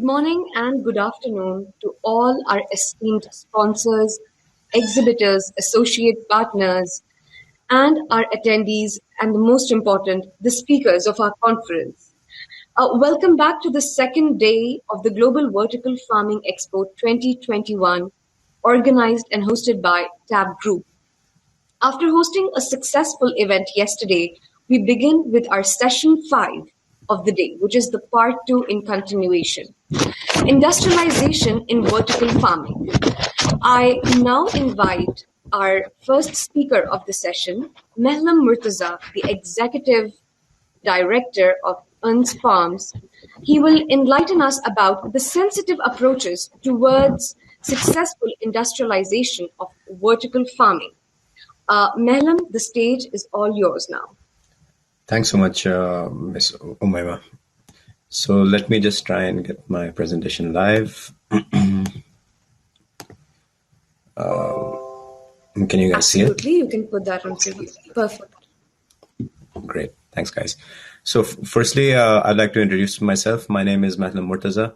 Good morning and good afternoon to all our esteemed sponsors, exhibitors, associate partners, and our attendees, and the most important, the speakers of our conference. Welcome back to the second day of the Global Vertical Farming Expo 2021, organized and hosted by TAB Group. After hosting a successful event yesterday, we begin with our session 5 of the day, which is the part 2 in continuation. Industrialization in vertical farming. I now invite our first speaker of the session, Mehlam Murtaza, the Executive Director of Owens Farms. He will enlighten us about the sensitive approaches towards successful industrialization of vertical farming. Mehlam, the stage is all yours now. Thanks so much, Ms. Umaima. So let me just try and get my presentation live. Can you guys see it? Absolutely, you can put that on preview. Perfect. Great. Thanks, guys. So firstly, I'd like to introduce myself. My name is Mehlam Murtaza.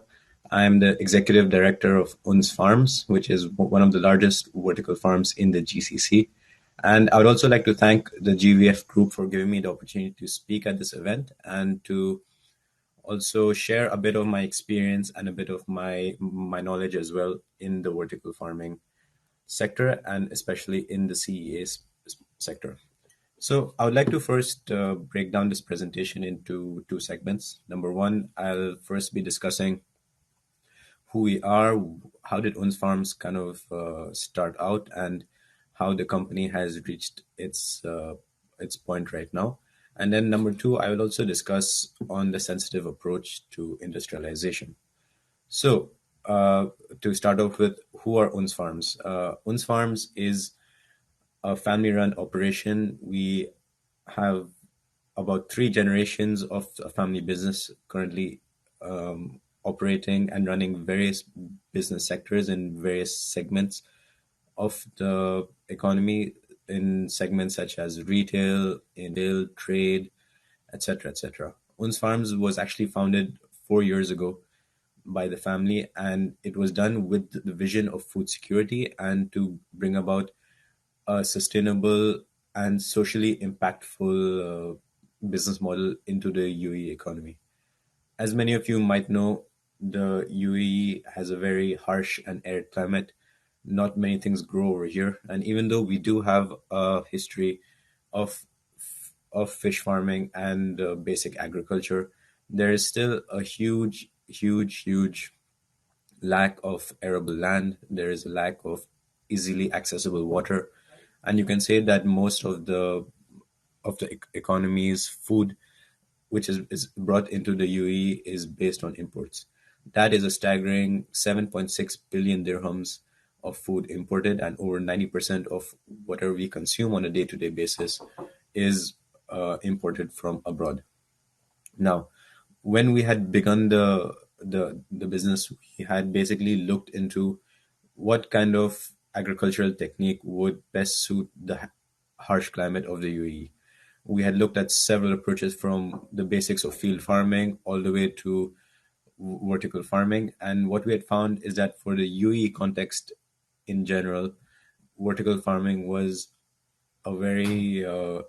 I'm the Executive Director of Owens Farms, which is one of the largest vertical farms in the GCC. And I would also like to thank the GVF group for giving me the opportunity to speak at this event and to also share a bit of my experience and a bit of my knowledge as well in the vertical farming sector and especially in the CEA sector. So I would like to first break down this presentation into two segments. Number one, I'll first be discussing who we are, how did Owens Farms kind of start out, and how the company has reached its point right now. And then number two, I will also discuss on the sensitive approach to industrialization. So to start off with, who are Owens Farms? Owens Farms is a family-run operation. We have about 3 generations of a family business currently operating and running various business sectors in various segments of the economy, in segments such as retail, in trade, etc., etc. Owens Farms was actually founded 4 years ago by the family, and it was done with the vision of food security and to bring about a sustainable and socially impactful business model into the UAE economy. As many of you might know, the UAE has a very harsh and arid climate. Not many things grow over here, and even though we do have a history of fish farming and basic agriculture, there is still a huge lack of arable land. There is a lack of easily accessible water, and you can say that most of the economy's food, which is brought into the UAE, is based on imports. That is a staggering 7.6 billion dirhams of food imported, and over 90% of whatever we consume on a day-to-day basis is imported from abroad. Now, when we had begun the business, we had basically looked into what kind of agricultural technique would best suit the harsh climate of the UAE. We had looked at several approaches from the basics of field farming all the way to vertical farming. And what we had found is that for the UAE context in general, vertical farming was a very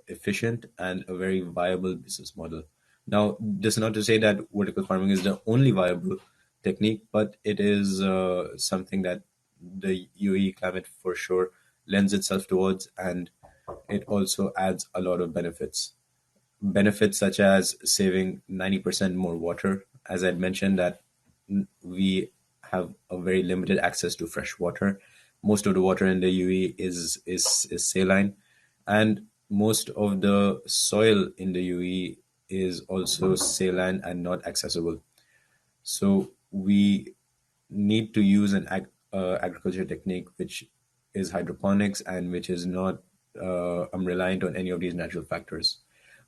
efficient and a very viable business model. Now, this is not to say that vertical farming is the only viable technique, but it is something that the UAE climate for sure lends itself towards, and it also adds a lot of benefits. Benefits such as saving 90% more water. As I mentioned, that we have a very limited access to fresh water. Most of the water in the UAE is saline, and most of the soil in the UAE is also saline and not accessible. So we need to use an agriculture technique which is hydroponics and which is not reliant on any of these natural factors.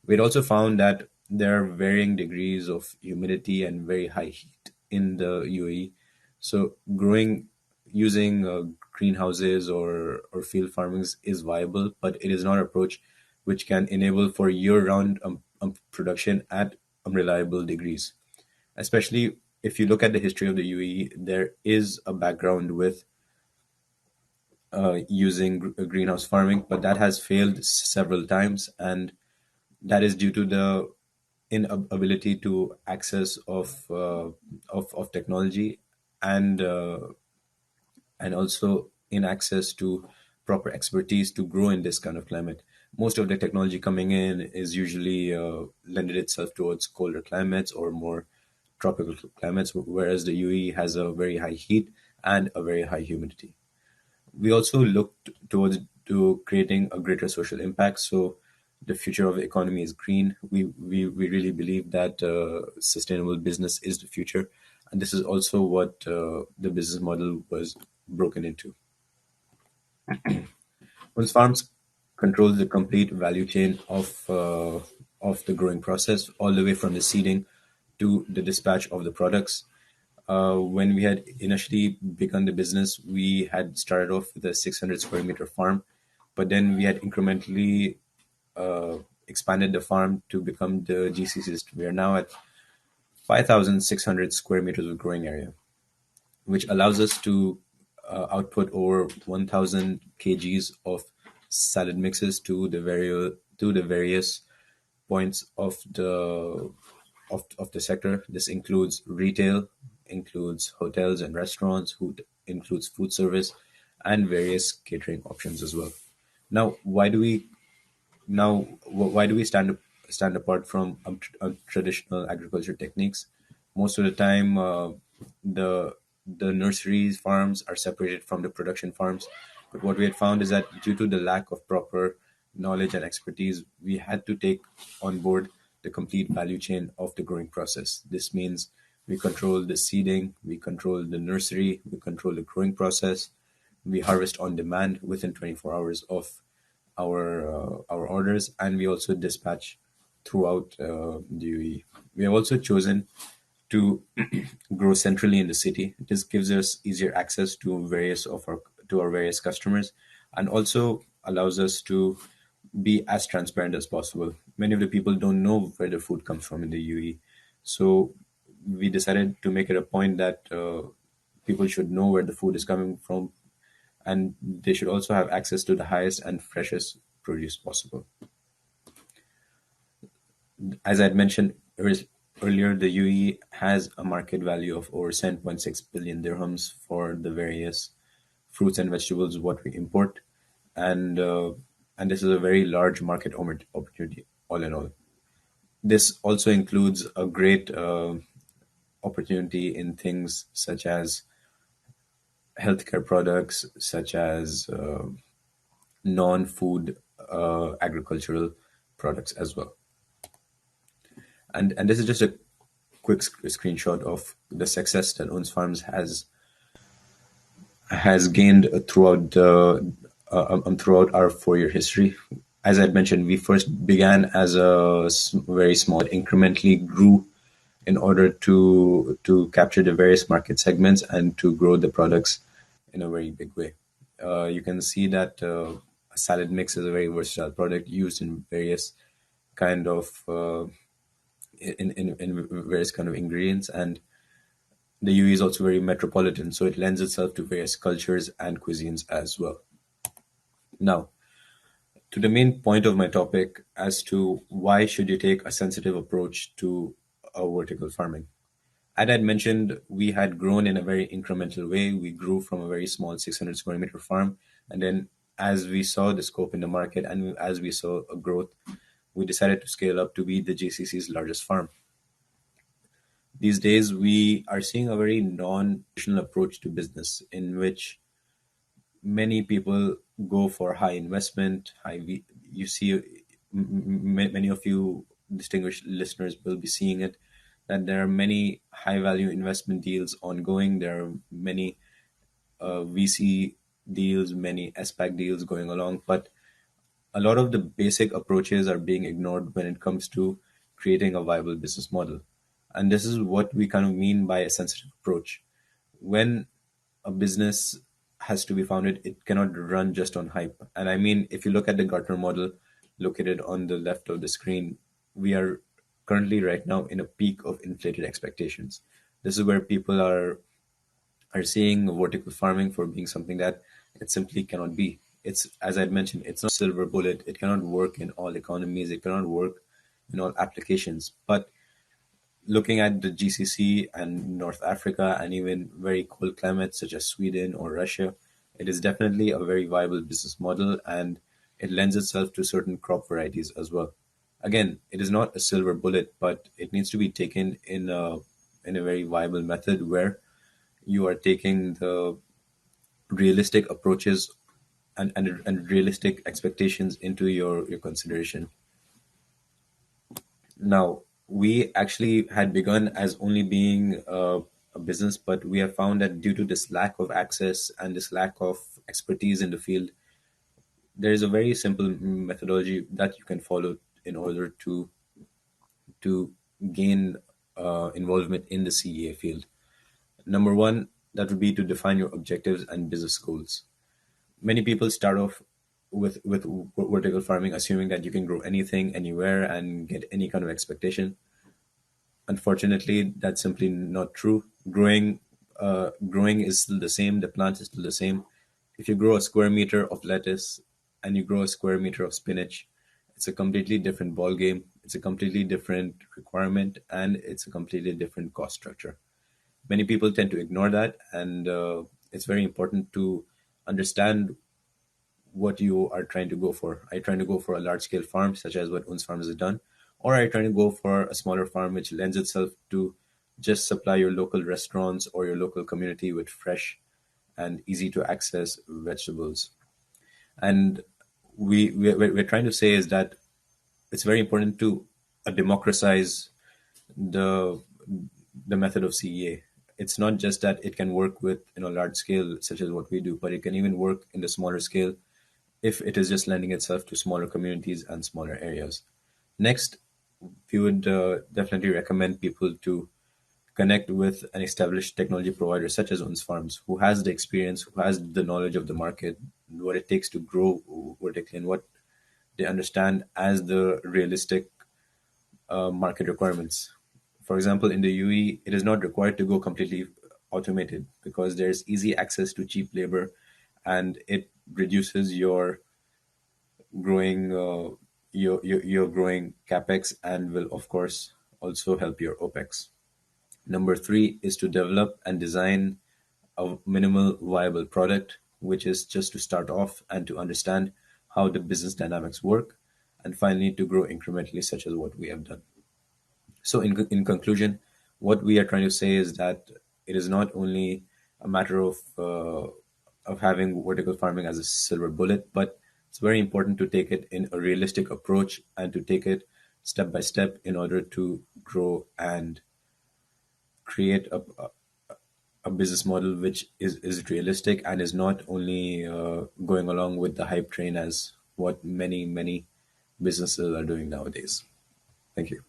We'd also found that there are varying degrees of humidity and very high heat in the UAE. So growing using greenhouses or field farmings is viable, but it is not an approach which can enable for year-round production at reliable degrees. Especially if you look at the history of the UAE, there is a background with using greenhouse farming, but that has failed several times, and that is due to the inability to access of technology, and also in access to proper expertise to grow in this kind of climate. Most of the technology coming in is usually lended itself towards colder climates or more tropical climates, whereas the UAE has a very high heat and a very high humidity. We also looked towards to creating a greater social impact. So the future of the economy is green. We really believe that sustainable business is the future. And this is also what the business model was broken into. Once farms control the complete value chain of the growing process, all the way from the seeding to the dispatch of the products. When we had initially begun the business, we had started off with a 600 square meter farm, but then we had incrementally expanded the farm to become the GC system. We are now at 5,600 square meters of growing area, which allows us to output over 1,000 kgs of salad mixes to the various points of the sector. This includes retail, includes hotels and restaurants, who includes food service, and various catering options as well. Now, why do we stand apart from traditional agriculture techniques? Most of the time, the the nurseries farms are separated from the production farms. But what we had found is that due to the lack of proper knowledge and expertise, we had to take on board the complete value chain of the growing process. This means we control the seeding, we control the nursery, we control the growing process, we harvest on demand within 24 hours of our orders, and we also dispatch throughout the UAE. We have also chosen to grow centrally in the city. This gives us easier access to our various customers, and also allows us to be as transparent as possible. Many of the people don't know where the food comes from in the UAE, so we decided to make it a point that people should know where the food is coming from, and they should also have access to the highest and freshest produce possible. As I had mentioned earlier, the UAE has a market value of over 7.6 billion dirhams for the various fruits and vegetables what we import, and and this is a very large market opportunity all in all. This also includes a great opportunity in things such as healthcare products, such as non-food agricultural products as well. And this is just a quick screenshot of the success that Owens Farms has gained throughout our 4 year history. As I had mentioned, we first began as a very small, incrementally grew in order to capture the various market segments and to grow the products in a very big way. You can see that a salad mix is a very versatile product used in various kind of in various kind of ingredients, and the UAE is also very metropolitan, so it lends itself to various cultures and cuisines as well. Now, to the main point of my topic as to why should you take a sensitive approach to a vertical farming. As I'd mentioned, we had grown in a very incremental way. We grew from a very small 600 square meter farm, and then as we saw the scope in the market and as we saw a growth, we decided to scale up to be the JCC's largest farm. These days, we are seeing a very non-traditional approach to business in which many people go for high investment. You see, many of you distinguished listeners will be seeing it, that there are many high value investment deals ongoing. There are many VC deals, many SPAC deals going along, but a lot of the basic approaches are being ignored when it comes to creating a viable business model. And this is what we kind of mean by a sensitive approach. When a business has to be founded, it cannot run just on hype. And I mean, if you look at the Gartner model located on the left of the screen, we are currently right now in a peak of inflated expectations. This is where people are seeing vertical farming for being something that it simply cannot be. It's, as I mentioned, it's not a silver bullet. It cannot work in all economies. It cannot work in all applications. But looking at the GCC and North Africa and even very cold climates such as Sweden or Russia, it is definitely a very viable business model, and it lends itself to certain crop varieties as well. Again, it is not a silver bullet, but it needs to be taken in a very viable method where you are taking the realistic approaches and realistic expectations into your consideration. Now, we actually had begun as only being a business, but we have found that due to this lack of access and this lack of expertise in the field, there is a very simple methodology that you can follow in order to gain involvement in the CEA field. Number one, that would be to define your objectives and business goals. Many people start off with vertical farming assuming that you can grow anything anywhere and get any kind of expectation. Unfortunately, that's simply not true. Growing is still the same. The plant is still the same. If you grow a square meter of lettuce and you grow a square meter of spinach, it's a completely different ball game. It's a completely different requirement, and it's a completely different cost structure. Many people tend to ignore that, and it's very important to understand what you are trying to go for. Are you trying to go for a large scale farm, such as what Owens Farms has done? Or are you trying to go for a smaller farm which lends itself to just supply your local restaurants or your local community with fresh and easy to access vegetables? And we're trying to say is that it's very important to democratize the the method of CEA. It's not just that it can work with large scale such as what we do, but it can even work in the smaller scale if it is just lending itself to smaller communities and smaller areas. Next, we would definitely recommend people to connect with an established technology provider such as Uns Farms, who has the experience, who has the knowledge of the market, what it takes to grow vertically, and what they understand as the realistic market requirements. For example, in the UAE, it is not required to go completely automated because there's easy access to cheap labor, and it reduces your growing capex and will of course also help your opex. Number three is to develop and design a minimal viable product, which is just to start off and to understand how the business dynamics work, and finally to grow incrementally, such as what we have done. So, in conclusion, what we are trying to say is that it is not only a matter of having vertical farming as a silver bullet, but it's very important to take it in a realistic approach and to take it step by step in order to grow and create a business model which is realistic and is not only going along with the hype train as what many businesses are doing nowadays. Thank you.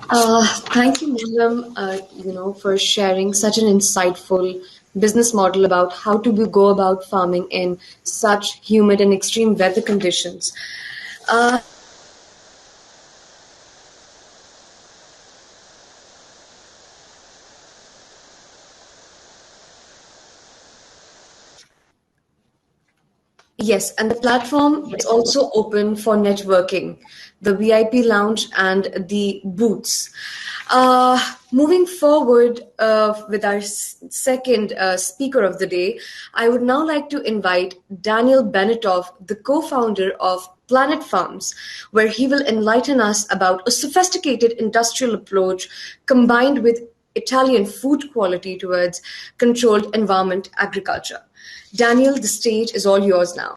Thank you, Muslim, for sharing such an insightful business model about how to go about farming in such humid and extreme weather conditions. Uh, Yes, and the platform is also open for networking, the VIP lounge and the booths. Moving forward with our second speaker of the day, I would now like to invite Daniel Benetoff, the co-founder of Planet Farms, where he will enlighten us about a sophisticated industrial approach combined with Italian food quality towards controlled environment agriculture. Daniel, the stage is all yours now.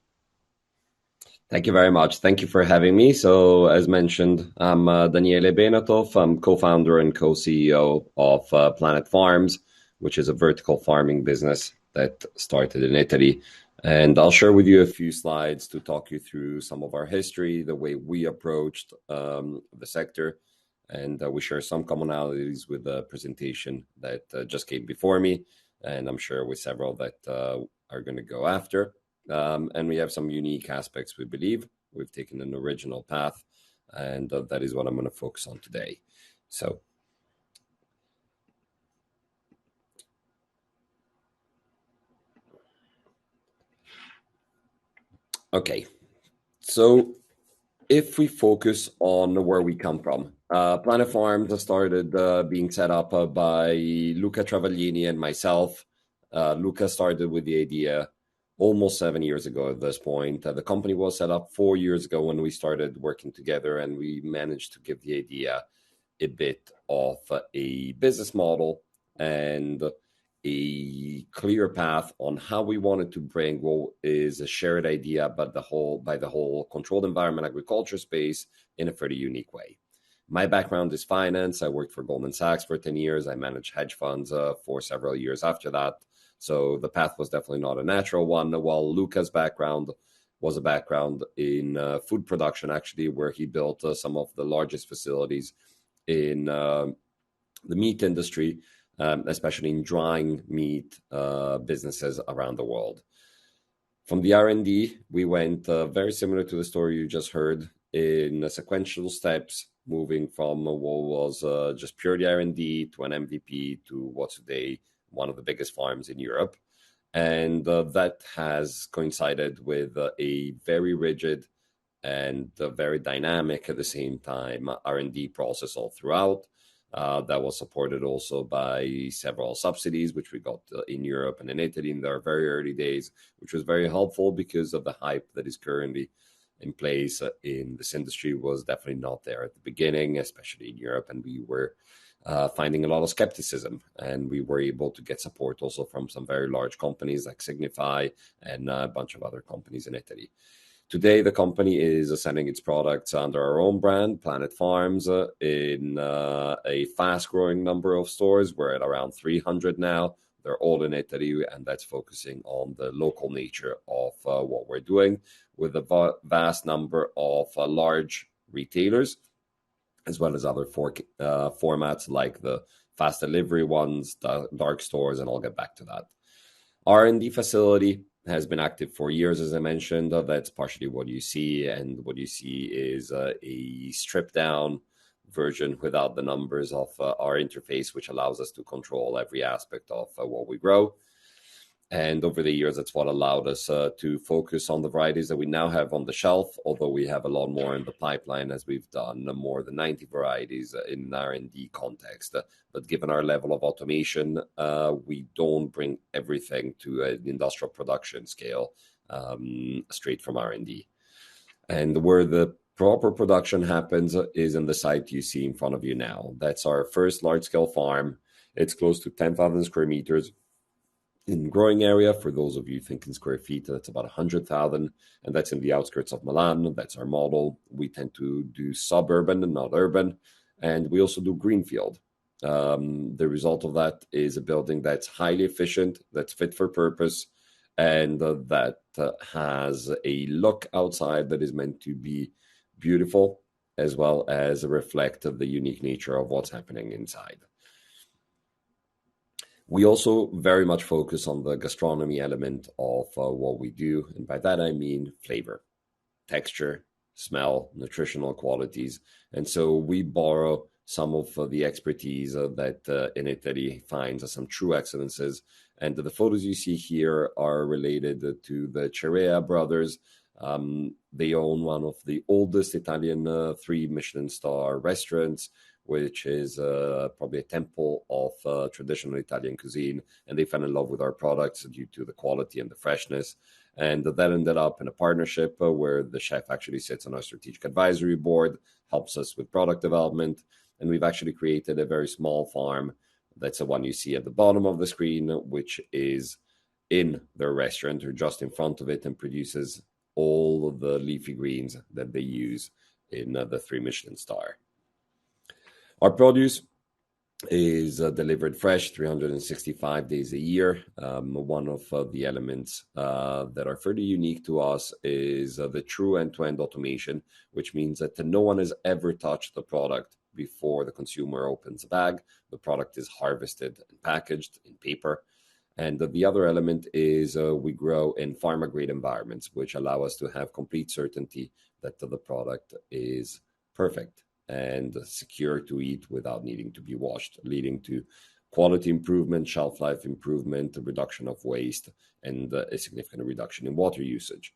Thank you very much. Thank you for having me. So, as mentioned, I'm Daniele Benatov. I'm co-founder and co-CEO of Planet Farms, which is a vertical farming business that started in Italy. And I'll share with you a few slides to talk you through some of our history, the way we approached the sector, and we share some commonalities with the presentation that just came before me, and I'm sure with several that are going to go after. And we have some unique aspects, we believe. We've taken an original path, and that is what I'm going to focus on today. So, okay. So if we focus on where we come from, Planet Farms started being set up by Luca Travaglini and myself. Luca started with the idea almost 7 years ago at this point. The company was set up 4 years ago when we started working together, and we managed to give the idea a bit of a business model and a clear path on how we wanted to bring what is a shared idea, but the whole controlled environment agriculture space in a pretty unique way. My background is finance. I worked for Goldman Sachs for 10 years. I managed hedge funds for several years after that. So the path was definitely not a natural one. While Luca's background was a background in food production, actually, where he built some of the largest facilities in the meat industry, especially in drying meat businesses around the world. From the R&D, we went very similar to the story you just heard in sequential steps, moving from what was just purely R&D to an MVP to what's today one of the biggest farms in Europe. And that has coincided with a very rigid and very dynamic at the same time R&D process all throughout. That was supported also by several subsidies, which we got in Europe and in Italy in their very early days, which was very helpful because of the hype that is currently in place in this industry was definitely not there at the beginning, especially in Europe. And we were finding a lot of skepticism, and we were able to get support also from some very large companies like Signify and a bunch of other companies in Italy. Today, the company is selling its products under our own brand, Planet Farms, in a fast-growing number of stores. We're at around 300 now. They're all in Italy, and that's focusing on the local nature of what we're doing with a vast number of large retailers, as well as other formats like the fast delivery ones, dark stores, and I'll get back to that. R&D facility has been active for years, as I mentioned. That's partially what you see, and what you see is a stripped down version without the numbers of our interface, which allows us to control every aspect of what we grow. And over the years, that's what allowed us to focus on the varieties that we now have on the shelf, although we have a lot more in the pipeline, as we've done more than 90 varieties in an R&D context. But given our level of automation, we don't bring everything to an industrial production scale straight from R&D. And where the proper production happens is in the site you see in front of you now. That's our first large-scale farm. It's close to 10,000 square meters. In growing area, for those of you thinking square feet, that's about 100,000, and that's in the outskirts of Milan. That's our model. We tend to do suburban and not urban, and we also do greenfield. The result of that is a building that's highly efficient, that's fit for purpose, and that has a look outside that is meant to be beautiful, as well as reflect the unique nature of what's happening inside. We also very much focus on the gastronomy element of what we do. And by that, I mean flavor, texture, smell, nutritional qualities. And so we borrow some of the expertise that in Italy finds some true excellences. And the photos you see here are related to the Cerea brothers. They own one of the oldest Italian 3 Michelin star restaurants, which is probably a temple of traditional Italian cuisine. And they fell in love with our products due to the quality and the freshness. And that ended up in a partnership where the chef actually sits on our strategic advisory board, helps us with product development. And we've actually created a very small farm. That's the one you see at the bottom of the screen, which is in their restaurant or just in front of it, and produces all of the leafy greens that they use in the 3 Michelin star. Our produce is delivered fresh 365 days a year. One of the elements that are fairly unique to us is the true end-to-end automation, which means that no one has ever touched the product before the consumer opens the bag. The product is harvested and packaged in paper, And the other element is we grow in pharma-grade environments, which allow us to have complete certainty that the product is perfect and secure to eat without needing to be washed, leading to quality improvement, shelf life improvement, a reduction of waste, and a significant reduction in water usage.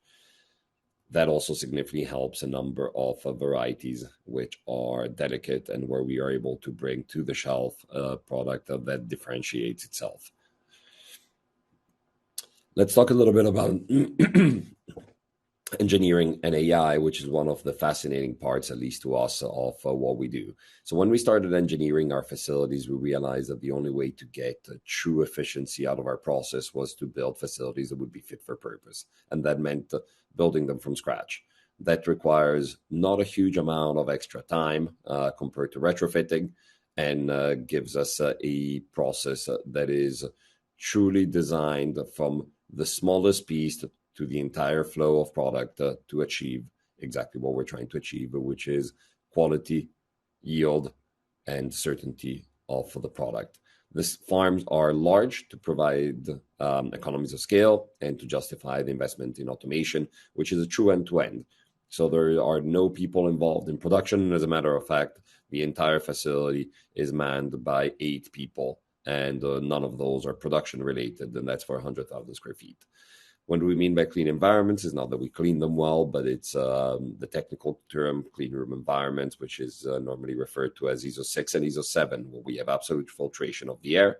That also significantly helps a number of varieties which are delicate and where we are able to bring to the shelf a product that differentiates itself. Let's talk a little bit about engineering and AI, which is one of the fascinating parts, at least to us, of what we do. So when we started engineering our facilities, we realized that the only way to get true efficiency out of our process was to build facilities that would be fit for purpose. And that meant building them from scratch. That requires not a huge amount of extra time compared to retrofitting, and gives us a process that is truly designed from the smallest piece to the entire flow of product to achieve exactly what we're trying to achieve, which is quality, yield, and certainty of the product. These farms are large to provide economies of scale and to justify the investment in automation, which is a true end-to-end. So there are no people involved in production. As a matter of fact, the entire facility is manned by 8 people, and none of those are production related, and that's for 100,000 square feet. What do we mean by clean environments? Is not that we clean them well, but it's the technical term clean room environments, which is normally referred to as ISO 6 and ISO 7, where we have absolute filtration of the air,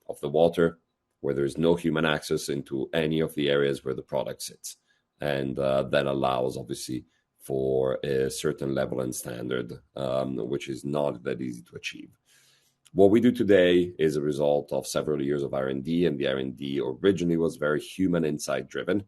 of the water, where there's no human access into any of the areas where the product sits. And that allows, obviously, for a certain level and standard, which is not that easy to achieve. What we do today is a result of several years of R&D, and the R&D originally was very human insight driven.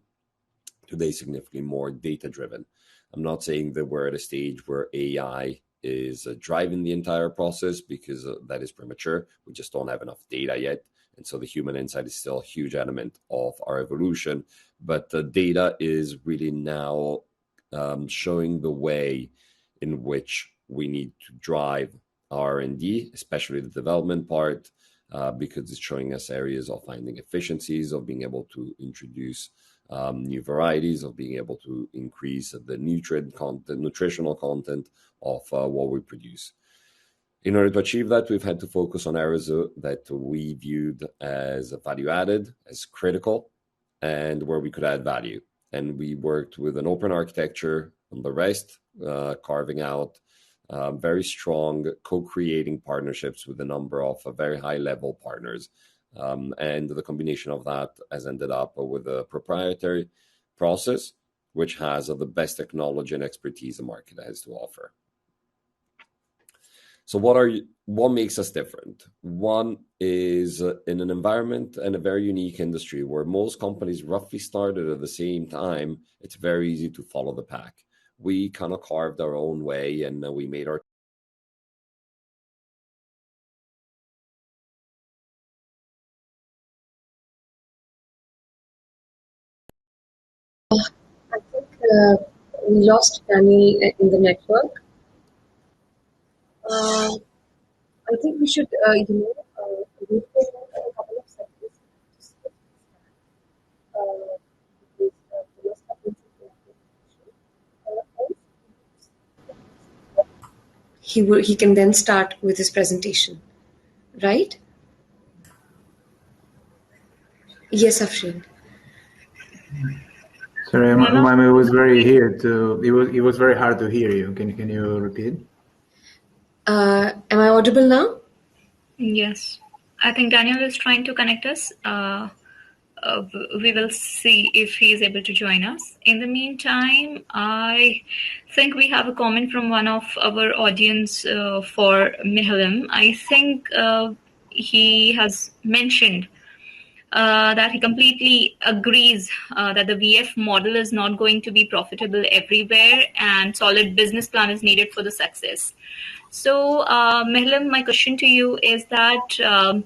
Today, significantly more data driven. I'm not saying that we're at a stage where AI is driving the entire process, because that is premature. We just don't have enough data yet. And so the human insight is still a huge element of our evolution. But the data is really now showing the way in which we need to drive R&D, especially the development part, because it's showing us areas of finding efficiencies, of being able to introduce new varieties, of being able to increase the nutritional content of what we produce. In order to achieve that, we've had to focus on areas that we viewed as value added, as critical, and where we could add value. And we worked with an open architecture on the rest, carving out very strong co-creating partnerships with a number of very high-level partners. And the combination of that has ended up with a proprietary process, which has the best technology and expertise the market has to offer. So what makes us different? One is in an environment and a very unique industry where most companies roughly started at the same time, it's very easy to follow the pack. We kind of carved our own way, and we made our I think we lost Daniel in the network. I think we should, wait for a couple of seconds to see if because there must have been some he can then start with his presentation, right? Yes, Afshin. Sorry, Umami, it was very it was very hard to hear you. Can you repeat? Am I audible now? Yes. I think Daniel is trying to connect us. We will see if he is able to join us. In the meantime, I think we have a comment from one of our audience for Mihalim. I think he has mentioned that he completely agrees that the VF model is not going to be profitable everywhere, and solid business plan is needed for the success. So, Mihalim, my question to you is that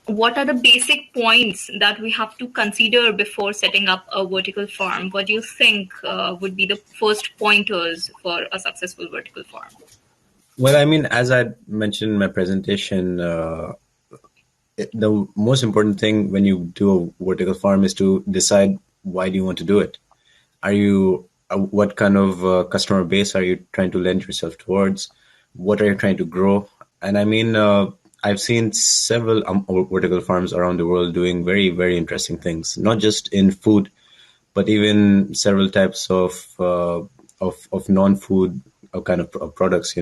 what are the basic points that we have to consider before setting up a vertical farm? What do you think would be the first pointers for a successful vertical farm? Well, I mean, as I mentioned in my presentation, the most important thing when you do a vertical farm is to decide why do you want to do it. Are you what kind of customer base are you trying to lend yourself towards? What are you trying to grow? And I mean, I've seen several vertical farms around the world doing very, very interesting things, not just in food, but even several types of non-food kind of products.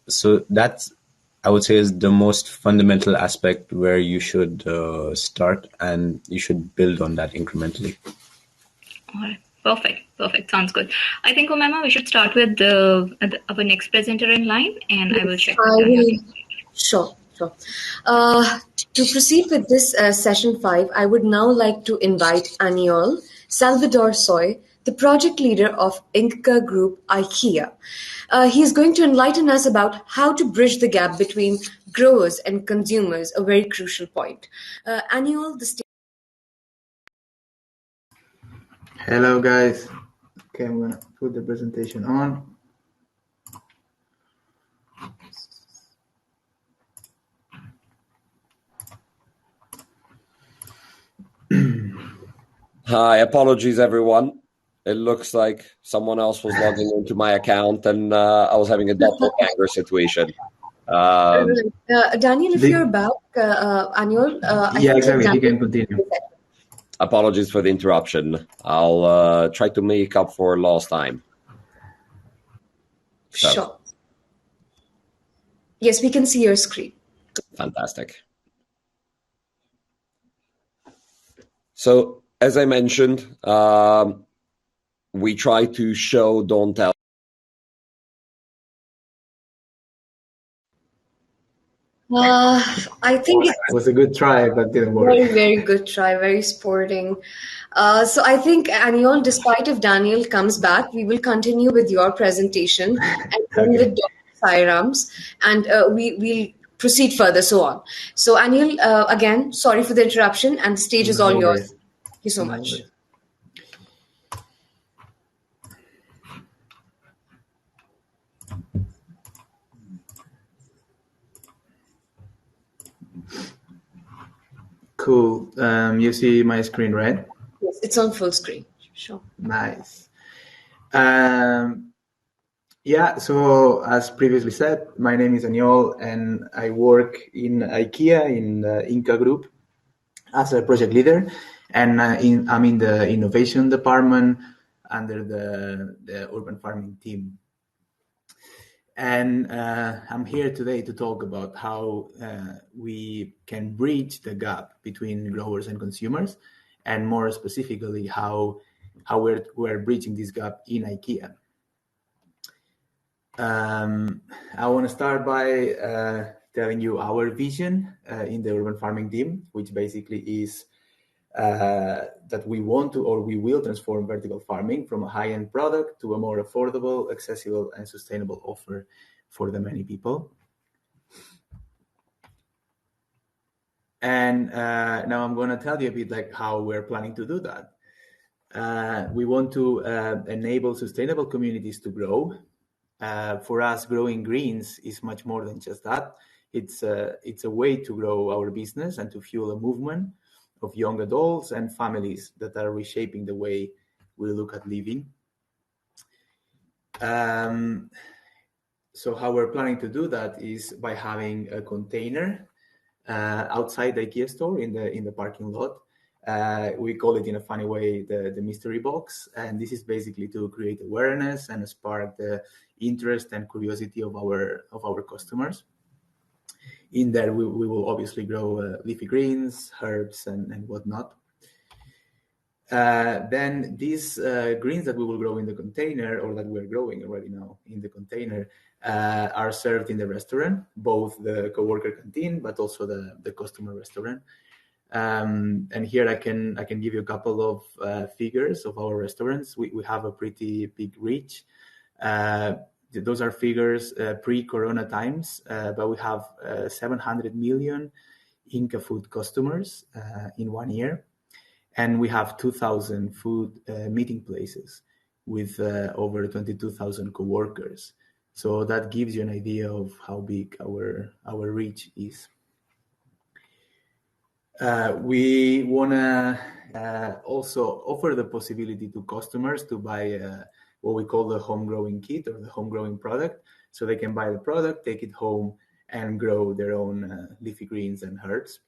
So that's, I would say, is the most fundamental aspect where you should start, and you should build on that incrementally. All right. Perfect. Sounds good. I think, Umema, we should start with our next presenter in line, and I will check with I Daniel. will. Sure. To proceed with this session 5, I would now like to invite Aniol Salvador Soy, the project leader of Inca Group IKEA. He is going to enlighten us about how to bridge the gap between growers and consumers, a very crucial point. Aniol, the stage. Hello, guys. Okay, I'm gonna put the presentation on. Hi, apologies, everyone. It looks like someone else was logging into my account, and I was having a doppelganger situation. Daniel, if you're back, Aniol, I Yeah, think exactly. He Daniel. can continue. Apologies for the interruption. I'll try to make up for lost time. So, Sure. Yes, we can see your screen. fantastic. So, as I mentioned, we try to show, don't tell. I think It it's was a good try, but didn't work. very, very good try, very sporting. So I think, Aniol, despite if Daniel comes back, we will continue with your presentation and then Okay. with Dr. Sairams, and we'll proceed further, so on. So, Aniol, again, sorry for the interruption, and the stage is all No yours. worries. Thank you so No much. worries. Cool. You see my screen, right? Yes, it's on full screen. Sure. Nice. Yeah, so as previously said, my name is Aniol, and I work in IKEA in the Inca Group as a project leader, and I'm in the innovation department under the urban farming team. And I'm here today to talk about how we can bridge the gap between growers and consumers, and more specifically, how we're bridging this gap in IKEA. I want to start by telling you our vision in the urban farming team, which basically is that we want to, or we will, transform vertical farming from a high-end product to a more affordable, accessible, and sustainable offer for the many people. And now I'm going to tell you a bit like how we're planning to do that. We want to enable sustainable communities to grow. For us, growing greens is much more than just that. It's a way to grow our business and to fuel a movement of young adults and families that are reshaping the way we look at living. So how we're planning to do that is by having a container outside the IKEA store in the parking lot. We call it in a funny way the mystery box, and this is basically to create awareness and spark the interest and curiosity of our customers. In there, we will obviously grow leafy greens, herbs, and whatnot. Then these greens that we will grow in the container, or that we're growing already now in the container, are served in the restaurant, both the coworker canteen, but also the customer restaurant. And here I can give you a couple of figures of our restaurants. We have a pretty big reach. Those are figures pre-Corona times, but we have 700 million Inca food customers in 1 year. And we have 2,000 food meeting places with over 22,000 coworkers. So that gives you an idea of how big our reach is. We want to also offer the possibility to customers to buy what we call the home growing kit or the home growing product. So they can buy the product, take it home, and grow their own leafy greens and herbs.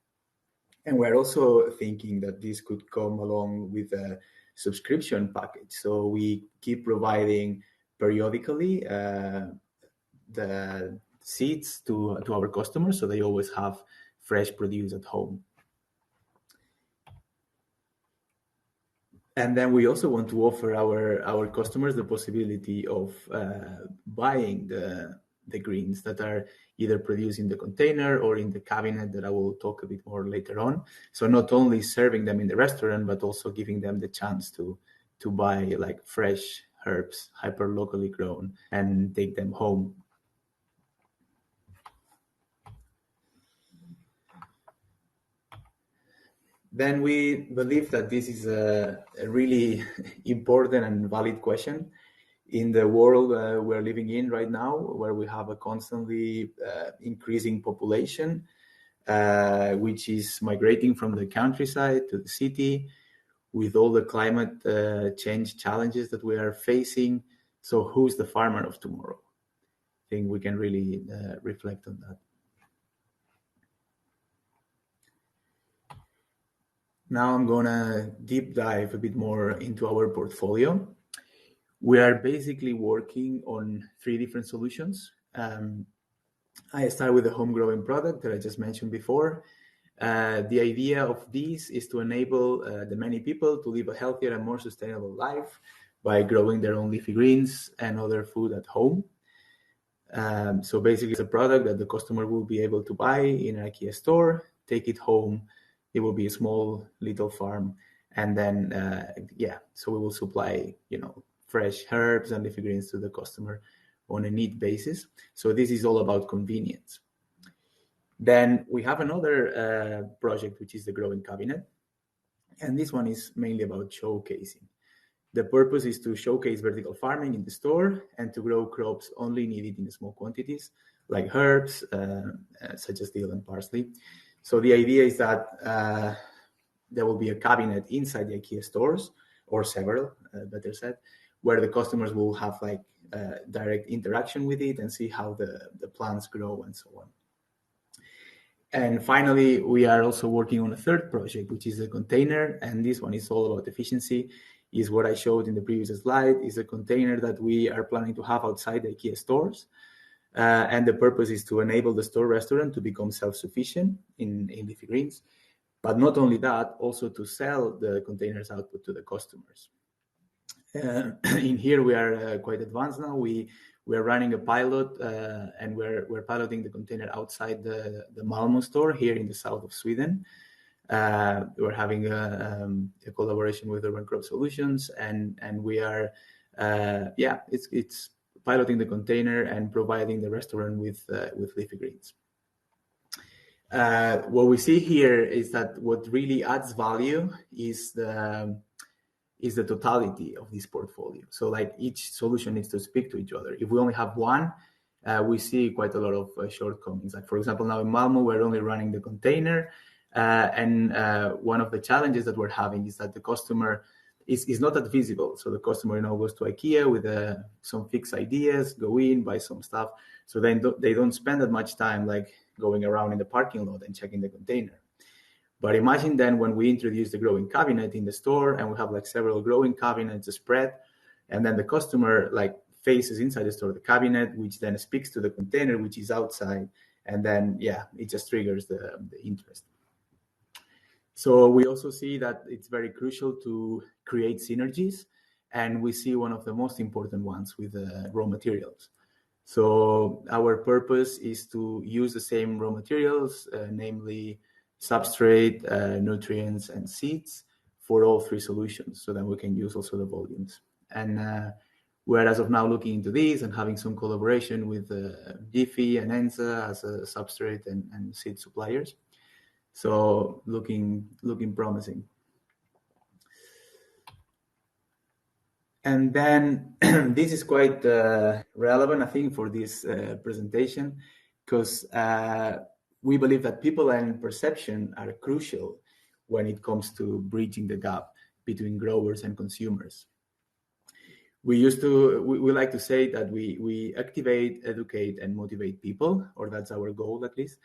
And we're also thinking that this could come along with a subscription package. So we keep providing periodically the seeds to our customers, so they always have fresh produce at home. And then we also want to offer our customers the possibility of buying the greens that are either produced in the container or in the cabinet that I will talk a bit more later on. So not only serving them in the restaurant, but also giving them the chance to buy like fresh herbs, hyper locally grown, and take them home. Then we believe that this is a really important and valid question in the world we're living in right now, where we have a constantly increasing population, which is migrating from the countryside to the city with all the climate change challenges that we are facing. So who's the farmer of tomorrow? I think we can really reflect on that. Now I'm gonna deep dive a bit more into our portfolio. We are basically working on 3 different solutions. I start with the home growing product that I just mentioned before. The idea of this is to enable the many people to live a healthier and more sustainable life by growing their own leafy greens and other food at home. So basically it's a product that the customer will be able to buy in an IKEA store, take it home. It will be a small little farm, and then so we will supply fresh herbs and leafy greens to the customer on a need basis. So this is all about convenience. Then we have another project, which is the growing cabinet, and this one is mainly about showcasing. The purpose is to showcase vertical farming in the store and to grow crops only needed in small quantities, like herbs such as dill and parsley. So the idea is that there will be a cabinet inside the IKEA stores, or several, better said, where the customers will have like direct interaction with it and see how the plants grow and so on. And finally, we are also working on a third project, which is a container, and this one is all about efficiency. Is what I showed in the previous slide, is a container that we are planning to have outside the IKEA stores. And the purpose is to enable the store restaurant to become self-sufficient in leafy greens. But not only that, also to sell the container's output to the customers. In here, we are quite advanced now. We are running a pilot, and we're piloting the container outside the Malmö store here in the south of Sweden. We're having a collaboration with Urban Crop Solutions, and we are, it's piloting the container and providing the restaurant with leafy greens. What we see here is that what really adds value is the totality of this portfolio. So like each solution needs to speak to each other. If we only have one, we see quite a lot of shortcomings. Like for example, now in Malmö, we're only running the container. And one of the challenges that we're having is that the customer is not that visible. So the customer goes to IKEA with some fixed ideas, go in, buy some stuff. So then they don't spend that much time like going around in the parking lot and checking the container. But imagine then when we introduce the growing cabinet in the store, and we have like several growing cabinets spread, and then the customer like faces inside the store the cabinet, which then speaks to the container, which is outside, and then it just triggers the interest. So we also see that it's very crucial to create synergies, and we see one of the most important ones with raw materials. So our purpose is to use the same raw materials, namely substrate, nutrients, and seeds for all 3 solutions, so that we can use also the volumes. And we're as of now looking into this and having some collaboration with Jiffy and Enza as a substrate and seed suppliers. So looking promising. And then this is quite relevant, I think, for this presentation, because we believe that people and perception are crucial when it comes to bridging the gap between growers and consumers. We like to say that we activate, educate, and motivate people, or that's our goal at least.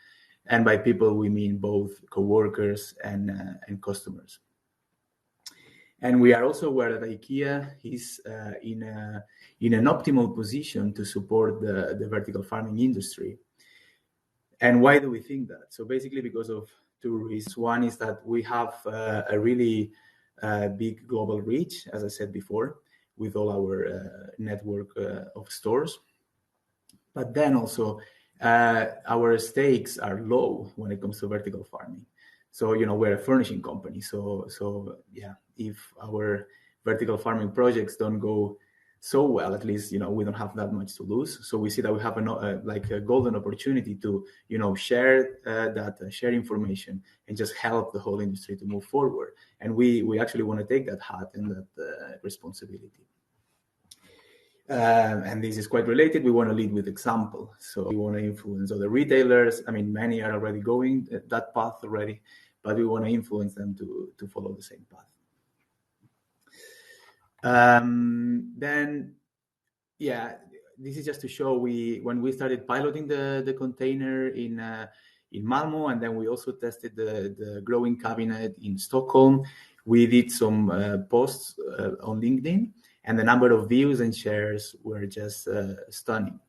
And by people, we mean both coworkers and customers. And we are also aware that IKEA is in an optimal position to support the vertical farming industry. And why do we think that? So basically because of two reasons. One is that we have a really big global reach, as I said before, with all our network of stores. But then also our stakes are low when it comes to vertical farming. So, we're a furnishing company. So yeah, if our vertical farming projects don't go so well, at least, we don't have that much to lose. So we see that we have a golden opportunity to, share data, share information, and just help the whole industry to move forward. And we actually want to take that hat and that responsibility. And this is quite related. We want to lead with example. So we want to influence other retailers. I mean, many are already going that path already, but we want to influence them to follow the same path. Then, yeah, this is just to show when we started piloting the container in Malmo, and then we also tested the growing cabinet in Stockholm. We did some posts on LinkedIn, and the number of views and shares were just stunning.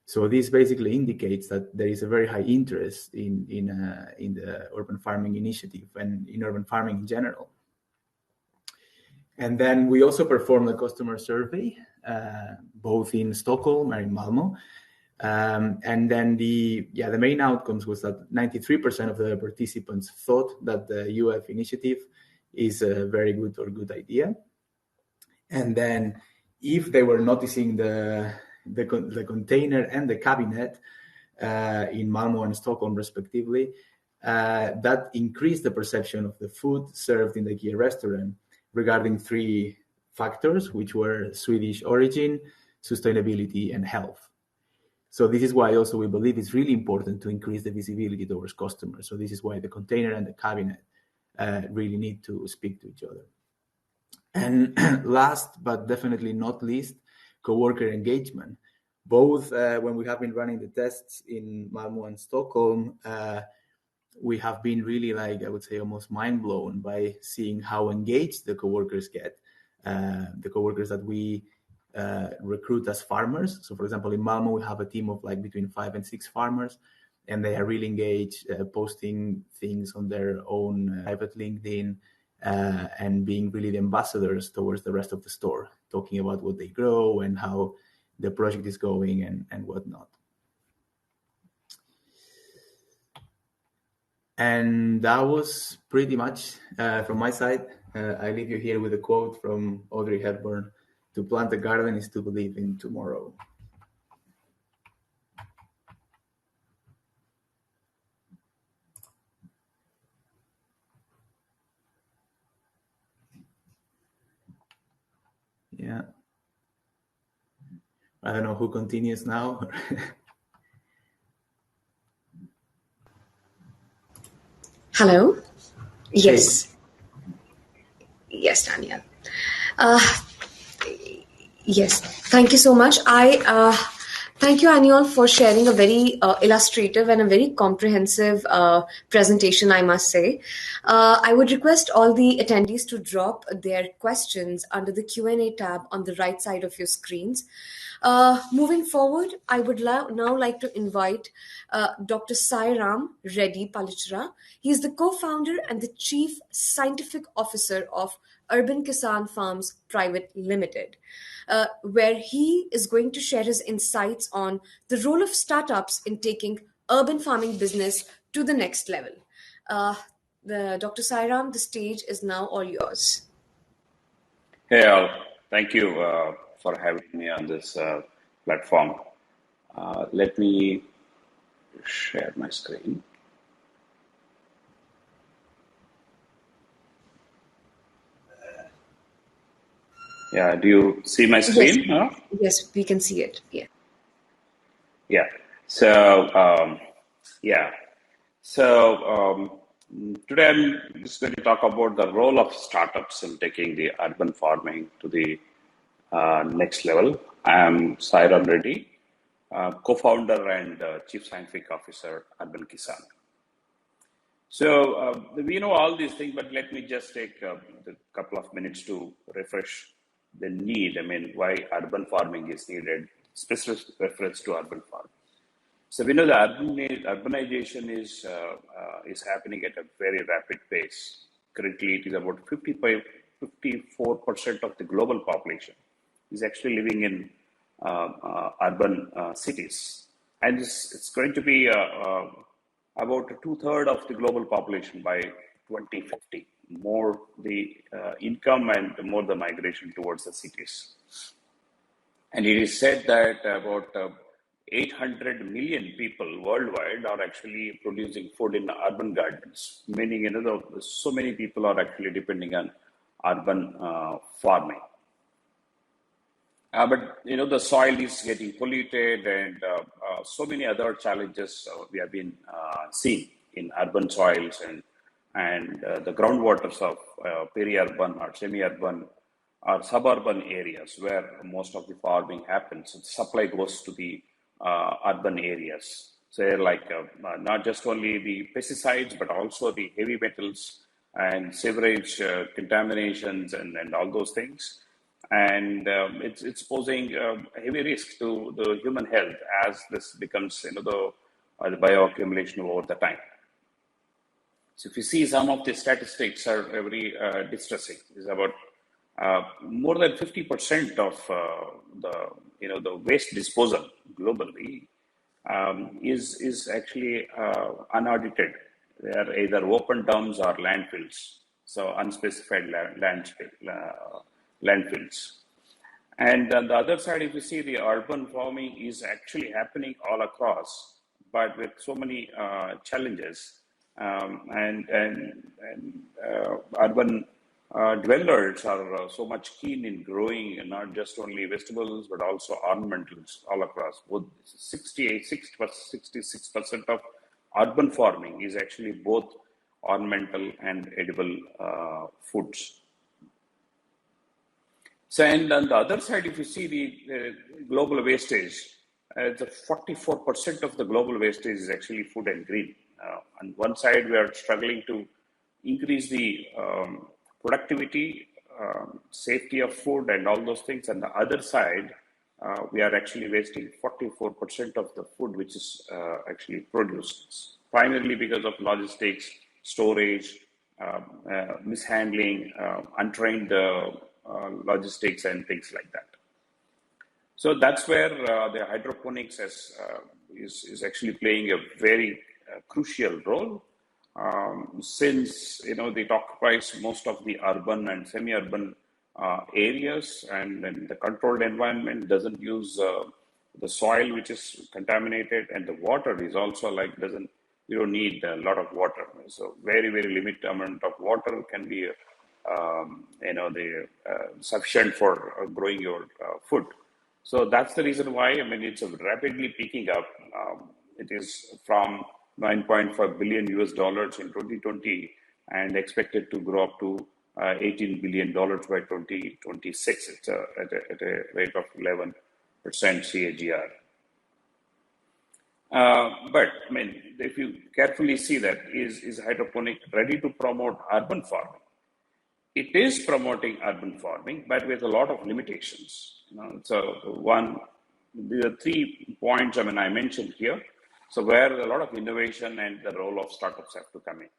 So this basically indicates that there is a very high interest in the urban farming initiative and in urban farming in general. And then we also performed a customer survey, both in Stockholm and in Malmo. And then the main outcomes was that 93% of the participants thought that the UF initiative is a very good or good idea. And then if they were noticing the container and the cabinet in Malmo and Stockholm respectively, that increased the perception of the food served in the IKEA restaurant regarding 3 factors, which were Swedish origin, sustainability, and health. So this is why also we believe it's really important to increase the visibility towards customers. So this is why the container and the cabinet really need to speak to each other. And last, but definitely not least, coworker engagement. Both when we have been running the tests in Malmo and Stockholm, we have been really, I would say, almost mind blown by seeing how engaged the coworkers get. The coworkers that we recruit as farmers. So, for example, in Malmo, we have a team of between 5 and 6 farmers, and they are really engaged, posting things on their own private LinkedIn, and being really the ambassadors towards the rest of the store, talking about what they grow and how the project is going and whatnot. And that was pretty much from my side. I leave you here with a quote from Audrey Hepburn: "To plant a garden is to believe in tomorrow." Yeah. I don't know who continues now. Hello? Yes. Yes, Daniel. Yes, thank you so much. Thank you, Aniol, for sharing a very illustrative and a very comprehensive presentation, I must say. I would request all the attendees to drop their questions under the Q&A tab on the right side of your screens. Moving forward, I would now like to invite Dr. Sairam Reddy Palichra. He is the co-founder and the Chief Scientific Officer of Urban Kisan Farms Private Limited, where he is going to share his insights on the role of startups in taking urban farming business to the next level. Dr. Sairam, the stage is now all yours. Hey, all. Thank you for having me on this platform. Let me share my screen. Yeah, do you see my screen? Yes, yes, we can see it. Yeah. Yeah. So, yeah. Today I'm just going to talk about the role of startups in taking the urban farming to the next level. I'm Sairam Reddy, co-founder and chief scientific officer at Urban Kisan. We know all these things, but let me just take a couple of minutes to refresh the need. I mean, why urban farming is needed, specific reference to urban farming. So we know the urbanization is happening at a very rapid pace. Currently, it is about 54% of the global population is actually living in urban cities, and it's going to be about two-thirds of the global population by 2050. More the income and more the migration towards the cities. And it is said that about 800 million people worldwide are actually producing food in urban gardens, meaning so many people are actually depending on urban farming. But the soil is getting polluted, and so many other challenges we have been seeing in urban soils, and the groundwaters of peri-urban or semi-urban or suburban areas where most of the farming happens. The supply goes to the urban areas. So like not just only the pesticides, but also the heavy metals and sewerage contaminations and all those things. And it's posing a heavy risk to the human health as this becomes the bioaccumulation over the time. So if you see, some of the statistics are very distressing. It's about more than 50% of the waste disposal globally is actually unaudited. They are either open dumps or landfills, so unspecified landfills. And on the other side, if you see, the urban farming is actually happening all across, but with so many challenges. Urban dwellers are so much keen in growing not just only vegetables but also ornamentals all across. Both 66% of urban farming is actually both ornamental and edible foods. So, and on the other side, if you see the global wastage, the 44% of the global wastage is actually food and green. On one side, we are struggling to increase the productivity, safety of food, and all those things. On the other side, we are actually wasting 44% of the food which is actually produced, primarily because of logistics, storage, mishandling, untrained logistics, and things like that. So that's where the hydroponics is actually playing a very crucial role, since it occupies most of the urban and semi-urban areas, and the controlled environment doesn't use the soil which is contaminated, and the water is also you don't need a lot of water. So very, very limited amount of water can be sufficient for growing your food. So that's the reason why, it's rapidly picking up. It is from $9.5 billion US in 2020 and expected to grow up to $18 billion by 2026. It's at a rate of 11% CAGR. But if you carefully see that, is hydroponic ready to promote urban farming? It is promoting urban farming, but with a lot of limitations. There are 3 points I mentioned here. So where a lot of innovation and the role of startups have to come in.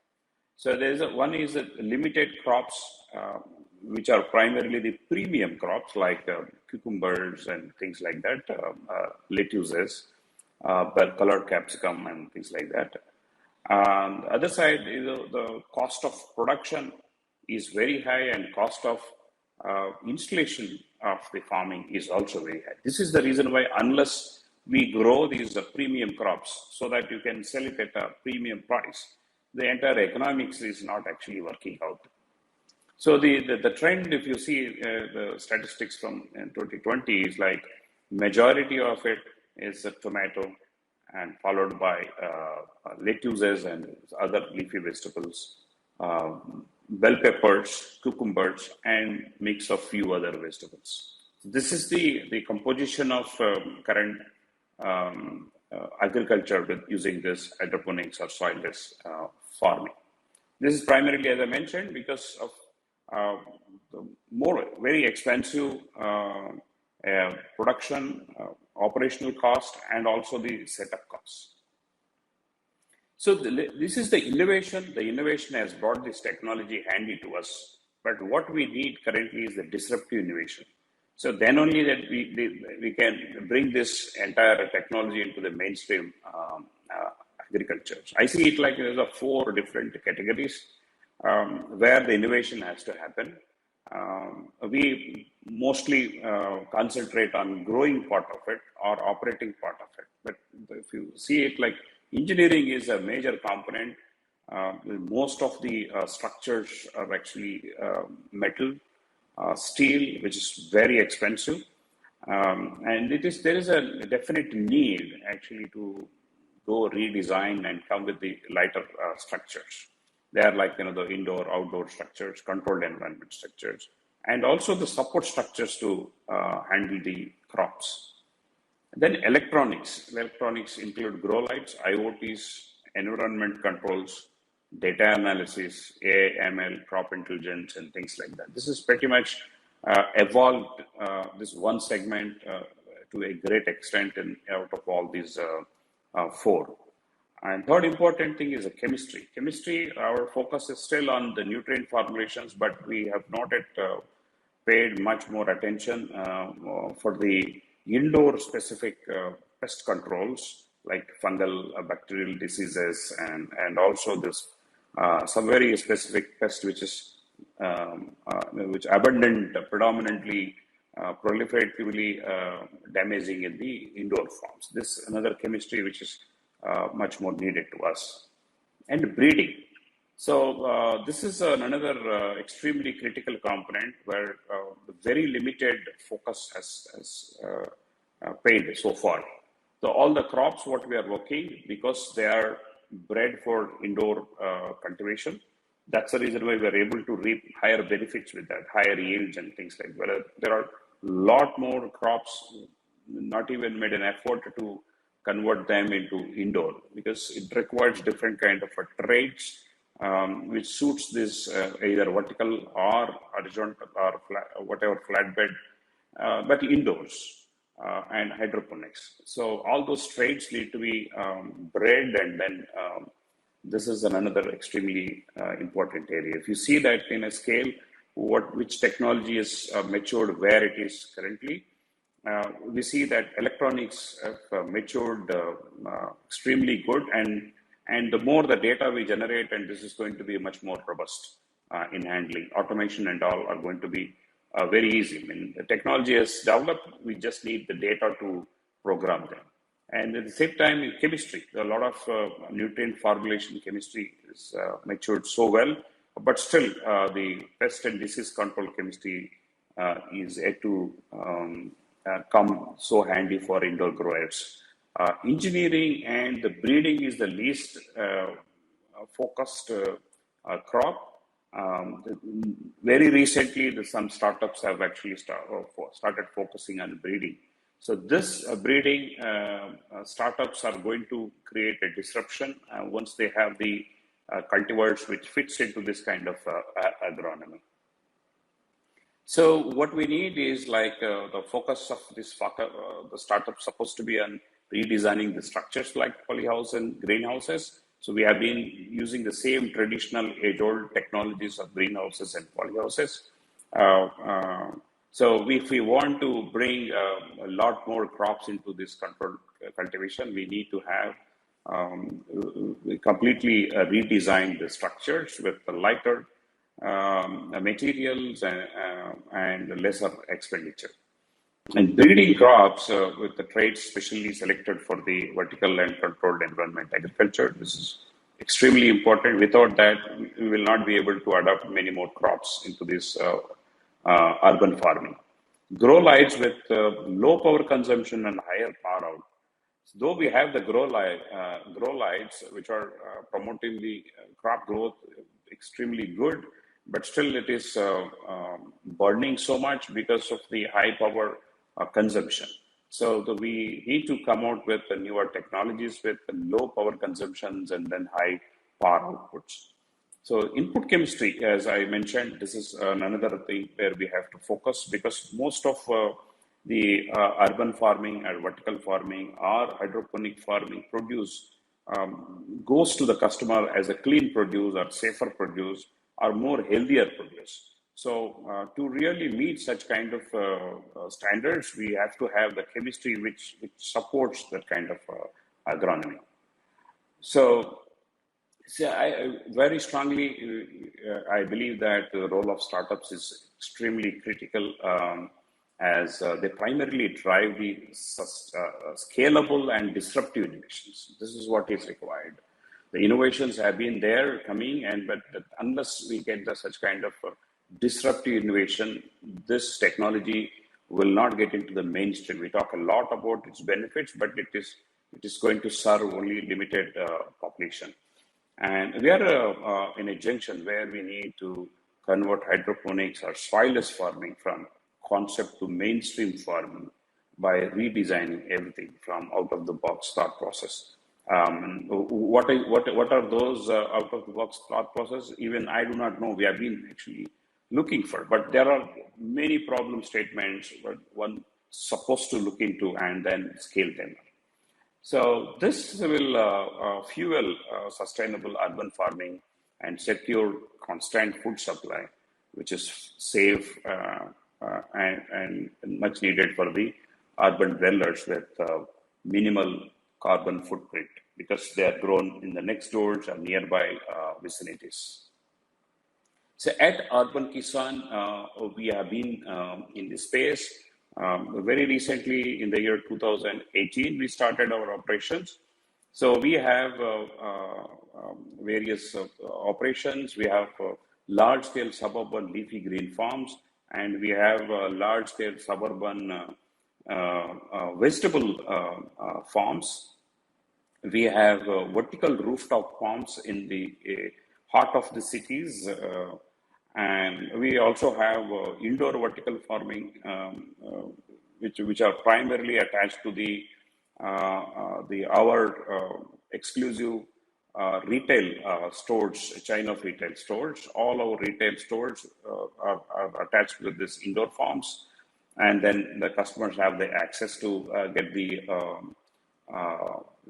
So one is limited crops, which are primarily the premium crops like cucumbers and things like that, lettuces, colored capsicum and things like that. On the other side, the cost of production is very high, and cost of installation of the farming is also very high. This is the reason why, unless we grow these premium crops so that you can sell it at a premium price, the entire economics is not actually working out. So the trend, if you see the statistics from 2020, is like majority of it is tomato, and followed by lettuces and other leafy vegetables, bell peppers, cucumbers, and mix of few other vegetables. This is the composition of current agriculture with using this hydroponics or soilless farming. This is primarily, as I mentioned, because of the more very expensive production, operational cost, and also the setup costs. So this is the innovation. The innovation has brought this technology handy to us. But what we need currently is the disruptive innovation. So then only that we can bring this entire technology into the mainstream agriculture. I see it like there's 4 different categories where the innovation has to happen. We mostly concentrate on growing part of it or operating part of it. But if you see it like engineering is a major component. Most of the structures are actually metal, steel, which is very expensive. And there is a definite need actually to go redesign and come with the lighter structures. They are like, the indoor, outdoor structures, controlled environment structures, and also the support structures to handle the crops. Then electronics. Electronics include grow lights, IoTs, environment controls, data analysis, AI, ML, crop intelligence, and things like that. This is pretty much evolved this one segment to a great extent out of all these 4. And third important thing is the chemistry. Chemistry, our focus is still on the nutrient formulations, but we have not yet paid much more attention for the indoor specific pest controls like fungal, bacterial diseases, and also this some very specific pest which is which abundant, predominantly proliferatively damaging in the indoor farms. This is another chemistry which is much more needed to us. And breeding. So this is another extremely critical component where the very limited focus has paid so far. So all the crops what we are working, because they are bred for indoor cultivation, that's the reason why we are able to reap higher benefits with that, higher yields and things like that. There are a lot more crops not even made an effort to convert them into indoor because it requires different kind of traits which suits this either vertical or horizontal or whatever flatbed, but indoors and hydroponics. So all those traits need to be bred, and then this is another extremely important area. If you see that in a scale, which technology is matured where it is currently, we see that electronics have matured extremely good, and the more the data we generate, and this is going to be much more robust in handling. Automation and all are going to be very easy. I mean, the technology is developed, we just need the data to program them. And at the same time, in chemistry, a lot of nutrient formulation chemistry is matured so well, but still the pest and disease control chemistry is yet to come so handy for indoor growers. Engineering and the breeding is the least focused crop. Very recently, some startups have actually started focusing on breeding. So this breeding startups are going to create a disruption once they have the cultivars which fits into this kind of agronomy. So what we need is like the focus of this the startup supposed to be on redesigning the structures like polyhouse and greenhouses. So we have been using the same traditional age-old technologies of greenhouses and polyhouses. So if we want to bring a lot more crops into this controlled cultivation, we need to have completely redesign the structures with the lighter materials and lesser expenditure. And breeding crops with the traits specially selected for the vertical and controlled environment agriculture, this is extremely important. Without that, we will not be able to adopt many more crops into this urban farming. Grow lights with low power consumption and higher power out. Though we have the grow lights, which are promoting the crop growth extremely good, but still it is burning so much because of the high power consumption. So we need to come out with the newer technologies with low power consumptions and then high power outputs. So input chemistry, as I mentioned, this is another thing where we have to focus, because most of the urban farming and vertical farming or hydroponic farming produce goes to the customer as a clean produce or safer produce or more healthier produce. So to really meet such kind of standards, we have to have the chemistry which supports that kind of agronomy. So I very strongly, I believe that the role of startups is extremely critical, as they primarily drive the scalable and disruptive innovations. This is what is required. The innovations have been there coming, but unless we get such kind of disruptive innovation, this technology will not get into the mainstream. We talk a lot about its benefits, but it is going to serve only limited population. And we are in a junction where we need to convert hydroponics or soilless farming from concept to mainstream farming by redesigning everything from out-of-the-box thought process. What are those out-of-the-box thought process? Even I do not know. We have been actually looking for, but there are many problem statements that one supposed to look into and then scale them. So this will fuel sustainable urban farming and secure constant food supply, which is safe and much needed for the urban dwellers with minimal carbon footprint, because they are grown in the next doors or nearby vicinities. So at Urban Kisan, we have been in this space. Very recently, in the year 2018, we started our operations. So we have various operations. We have large-scale suburban leafy green farms, and we have large-scale suburban vegetable farms. We have vertical rooftop farms in the heart of the cities. And we also have indoor vertical farming, which are primarily attached to our exclusive retail stores, chain of retail stores. All our retail stores are attached with this indoor farms, and then the customers have the access to get the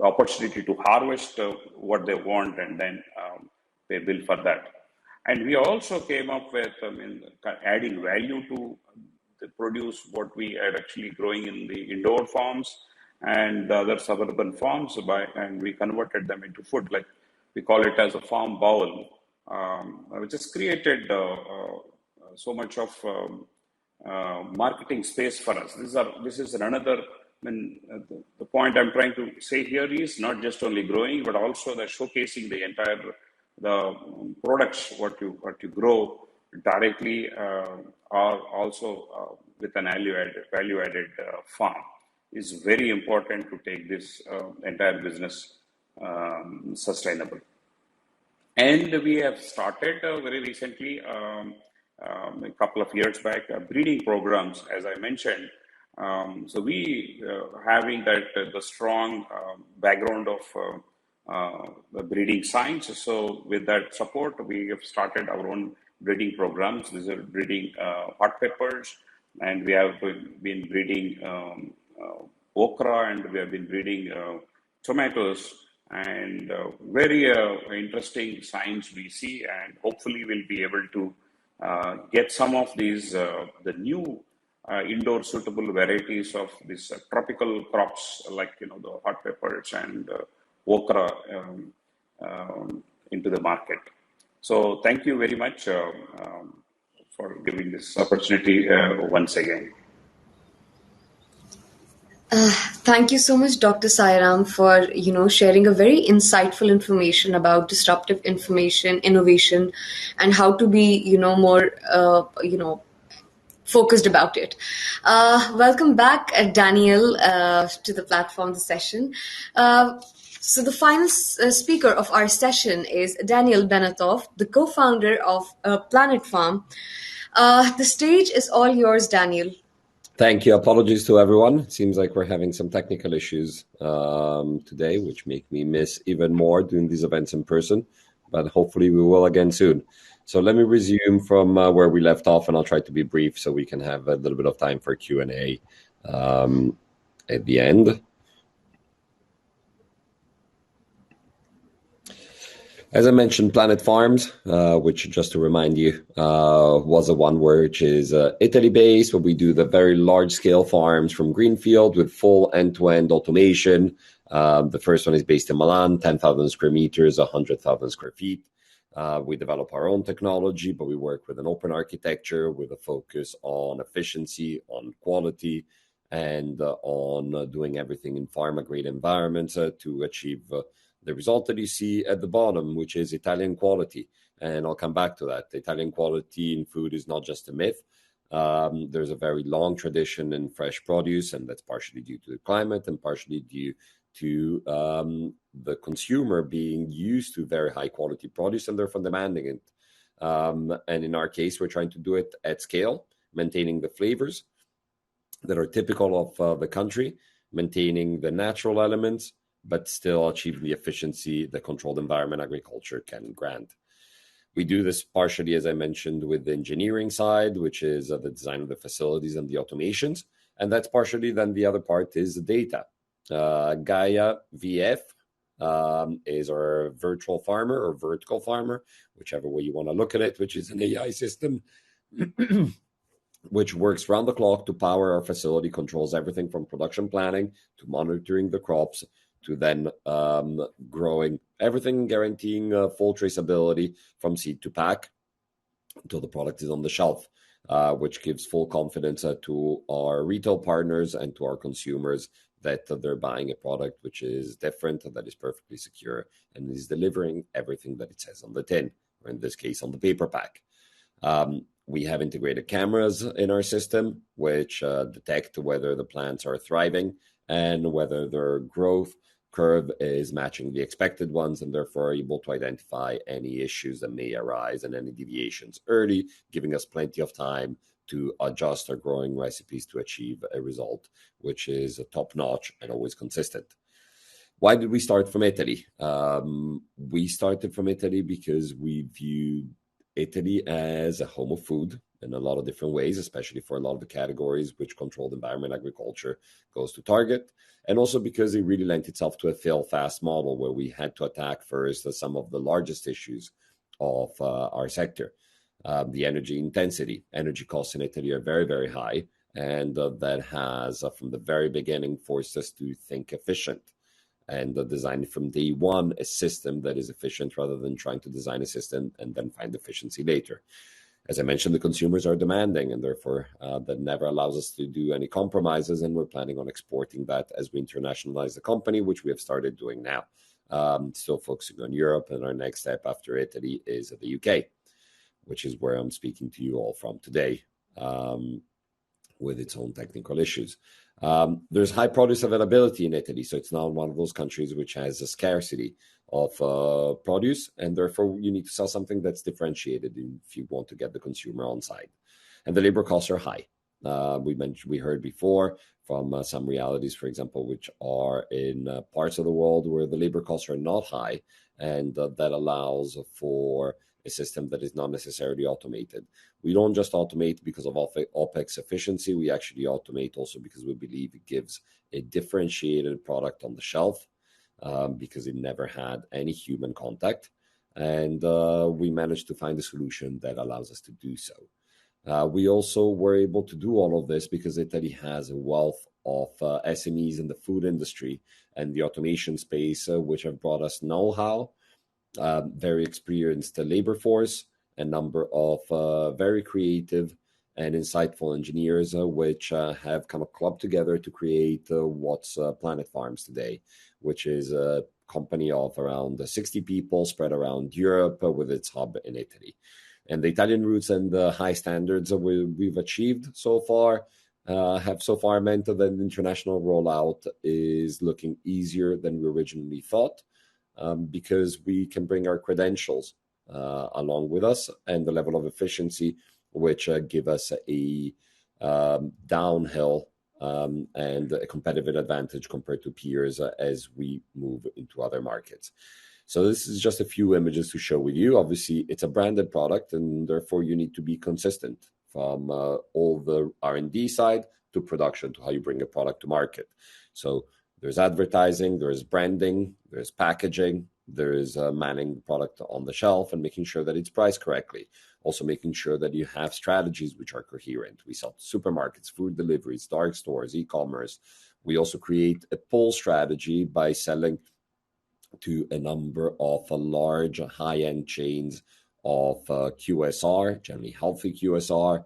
opportunity to harvest what they want, and then they bill for that. And we also came up with adding value to the produce what we are actually growing in the indoor farms and the other suburban farms, and we converted them into food. Like we call it as a farm bowl, which has created so much of marketing space for us. This is another. The point I'm trying to say here is not just only growing, but also the showcasing the products what you grow directly, or also with an value added farm is very important to take this entire business sustainable. And we have started very recently, a couple of years back, breeding programs, as I mentioned. So we having the strong background of the breeding science. So with that support, we have started our own breeding programs. These are breeding hot peppers, and we have been breeding okra, and we have been breeding tomatoes, and very interesting science we see, and hopefully we'll be able to get some of these the new indoor suitable varieties of these tropical crops, like the hot peppers and okra into the market. So thank you very much for giving this opportunity once again. Thank you so much, Dr. Sairam, for sharing a very insightful information about disruptive innovation, and how to be more focused about it. Welcome back, Daniel, to the platform, the session. So the final speaker of our session is Daniel Benatov, the co-founder of Planet Farm. The stage is all yours, Daniel. Thank you. Apologies to everyone. It seems like we're having some technical issues today, which make me miss even more doing these events in person, but hopefully we will again soon. So let me resume from where we left off, and I'll try to be brief so we can have a little bit of time for Q&A at the end. As I mentioned, Planet Farms, which just to remind you, was a one which is Italy-based, where we do the very large-scale farms from greenfield with full end-to-end automation. The first one is based in Milan, 10,000 square meters, 100,000 square feet. We develop our own technology, but we work with an open architecture with a focus on efficiency, on quality, and on doing everything in pharma-grade environments to achieve the result that you see at the bottom, which is Italian quality. And I'll come back to that. The Italian quality in food is not just a myth. There's a very long tradition in fresh produce, and that's partially due to the climate and partially due to the consumer being used to very high quality produce and therefore demanding it. And in our case, we're trying to do it at scale, maintaining the flavors that are typical of the country, maintaining the natural elements, but still achieving the efficiency the controlled environment agriculture can grant. We do this partially, as I mentioned, with the engineering side, which is the design of the facilities and the automations. And that's partially then the other part is the data. Gaia VF is our virtual farmer or vertical farmer, whichever way you want to look at it, which is an AI system which works round the clock to power our facility, controls everything from production planning to monitoring the crops to then growing everything, guaranteeing full traceability from seed to pack until the product is on the shelf, which gives full confidence to our retail partners and to our consumers that they're buying a product which is different, that is perfectly secure, and is delivering everything that it says on the tin, or in this case, on the paper pack. We have integrated cameras in our system, which detect whether the plants are thriving and whether their growth curve is matching the expected ones, and therefore are able to identify any issues that may arise and any deviations early, giving us plenty of time to adjust our growing recipes to achieve a result which is top-notch and always consistent. Why did we start from Italy? We started from Italy because we viewed Italy as a home of food in a lot of different ways, especially for a lot of the categories which controlled environment agriculture goes to target. And also because it really lent itself to a fail fast model where we had to attack first some of the largest issues of our sector. The energy intensity. Energy costs in Italy are very, very high. And that has, from the very beginning, forced us to think efficient and design from day one a system that is efficient rather than trying to design a system and then find efficiency later. As I mentioned, the consumers are demanding, and therefore that never allows us to do any compromises, and we're planning on exporting that as we internationalize the company, which we have started doing now. Still focusing on Europe, and our next step after Italy is the UK, which is where I'm speaking to you all from today, with its own technical issues. There's high produce availability in Italy, so it's not one of those countries which has a scarcity of produce, and therefore you need to sell something that's differentiated if you want to get the consumer on side. And the labor costs are high. We heard before from some realities, for example, which are in parts of the world where the labor costs are not high, and that allows for a system that is not necessarily automated. We don't just automate because of OPEX efficiency. We actually automate also because we believe it gives a differentiated product on the shelf, because it never had any human contact. And we managed to find a solution that allows us to do so. We also were able to do all of this because Italy has a wealth of SMEs in the food industry and the automation space, which have brought us know-how, very experienced labor force, a number of very creative and insightful engineers, which have kind of clubbed together to create what's Planet Farms today, which is a company of around 60 people spread around Europe with its hub in Italy. And the Italian roots and the high standards that we've achieved so far have so far meant that the international rollout is looking easier than we originally thought, because we can bring our credentials along with us and the level of efficiency, which give us a downhill and a competitive advantage compared to peers as we move into other markets. So this is just a few images to show with you. Obviously, it's a branded product, and therefore you need to be consistent from all the R&D side to production to how you bring a product to market. So there's advertising, there's branding, there's packaging, there's manning the product on the shelf and making sure that it's priced correctly. Also making sure that you have strategies which are coherent. We sell to supermarkets, food deliveries, dark stores, e-commerce. We also create a pull strategy by selling to a number of large high-end chains of QSR, generally healthy QSR,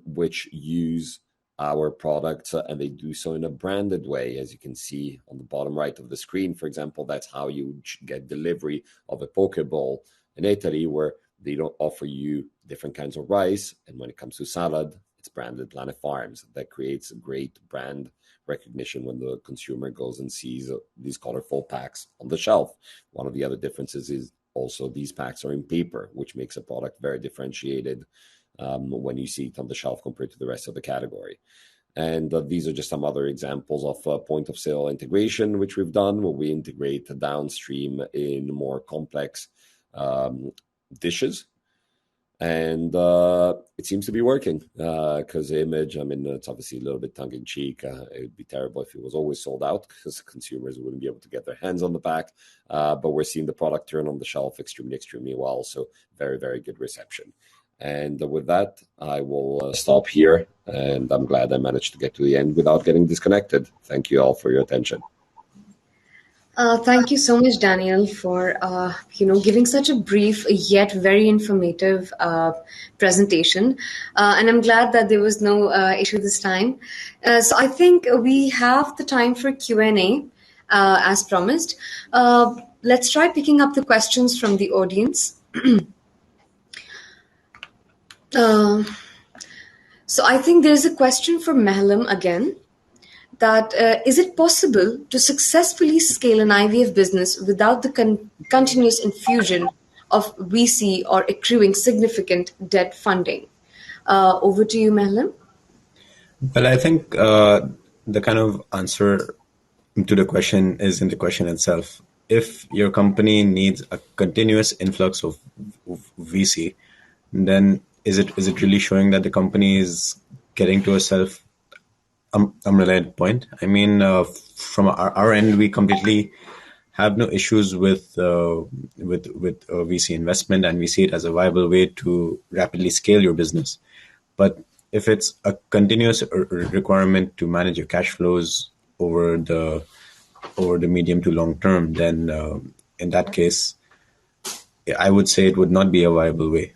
which use our products, and they do so in a branded way. As you can see on the bottom right of the screen, for example, that's how you get delivery of a poke bowl in Italy, where they don't offer you different kinds of rice. And when it comes to salad, it's branded Planet Farms. That creates a great brand recognition when the consumer goes and sees these colorful packs on the shelf. One of the other differences is also these packs are in paper, which makes a product very differentiated when you see it on the shelf compared to the rest of the category. And these are just some other examples of point of sale integration, which we've done, where we integrate downstream in more complex dishes. And it seems to be working because the image, I mean, it's obviously a little bit tongue-in-cheek. It'd be terrible if it was always sold out because consumers wouldn't be able to get their hands on the pack. But we're seeing the product turn on the shelf extremely, extremely well. So very, very good reception. And with that, I will stop here. And I'm glad I managed to get to the end without getting disconnected. Thank you all for your attention. Thank you so much, Daniel, for giving such a brief yet very informative presentation. And I'm glad that there was no issue this time. So I think we have the time for Q&A as promised. Let's try picking up the questions from the audience. So I think there's a question for Mehlam again. That is it possible to successfully scale an IVF business without the continuous infusion of VC or accruing significant debt funding? Over to you, Mehlam. Well, I think the kind of answer to the question is in the question itself. If your company needs a continuous influx of VC, then is it really showing that the company is getting to a self-reliant point? I mean, from our end, we completely have no issues with VC investment, and we see it as a viable way to rapidly scale your business. But if it's a continuous requirement to manage your cash flows over the medium to long term, then in that case, I would say it would not be a viable way,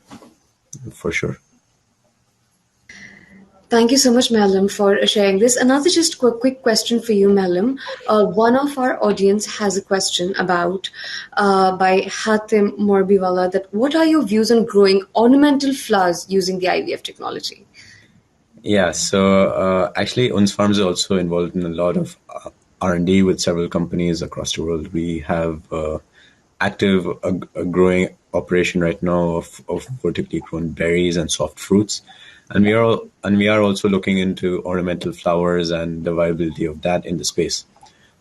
for sure. Thank you so much, Mehlam, for sharing this. Another just quick question for you, Mehlam. One of our audience has a question about, by Hatim Morbiwala, that what are your views on growing ornamental flowers using the IVF technology? Yeah, so actually, Owens Farms is also involved in a lot of R&D with several companies across the world. We have active a growing operation right now of vertically grown berries and soft fruits. And we are also looking into ornamental flowers and the viability of that in the space.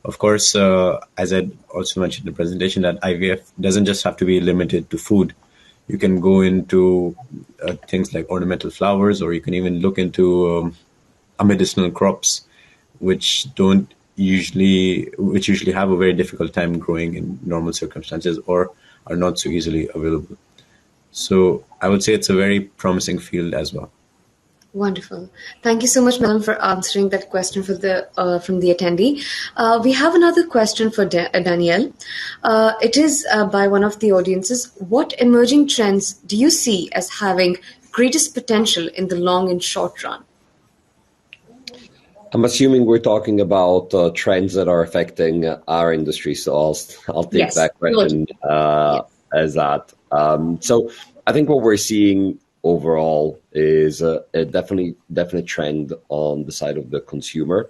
Of course, as I also mentioned in the presentation, that IVF doesn't just have to be limited to food. You can go into things like ornamental flowers, or you can even look into medicinal crops, which usually have a very difficult time growing in normal circumstances or are not so easily available. So I would say it's a very promising field as well. Wonderful. Thank you so much, Mehlam, for answering that question from the attendee. We have another question for Danielle. It is by one of the audiences. What emerging trends do you see as having greatest potential in the long and short run? I'm assuming we're talking about trends that are affecting our industry, so I'll take Yes, that question yes. as that. So I think what we're seeing overall is a definite trend on the side of the consumer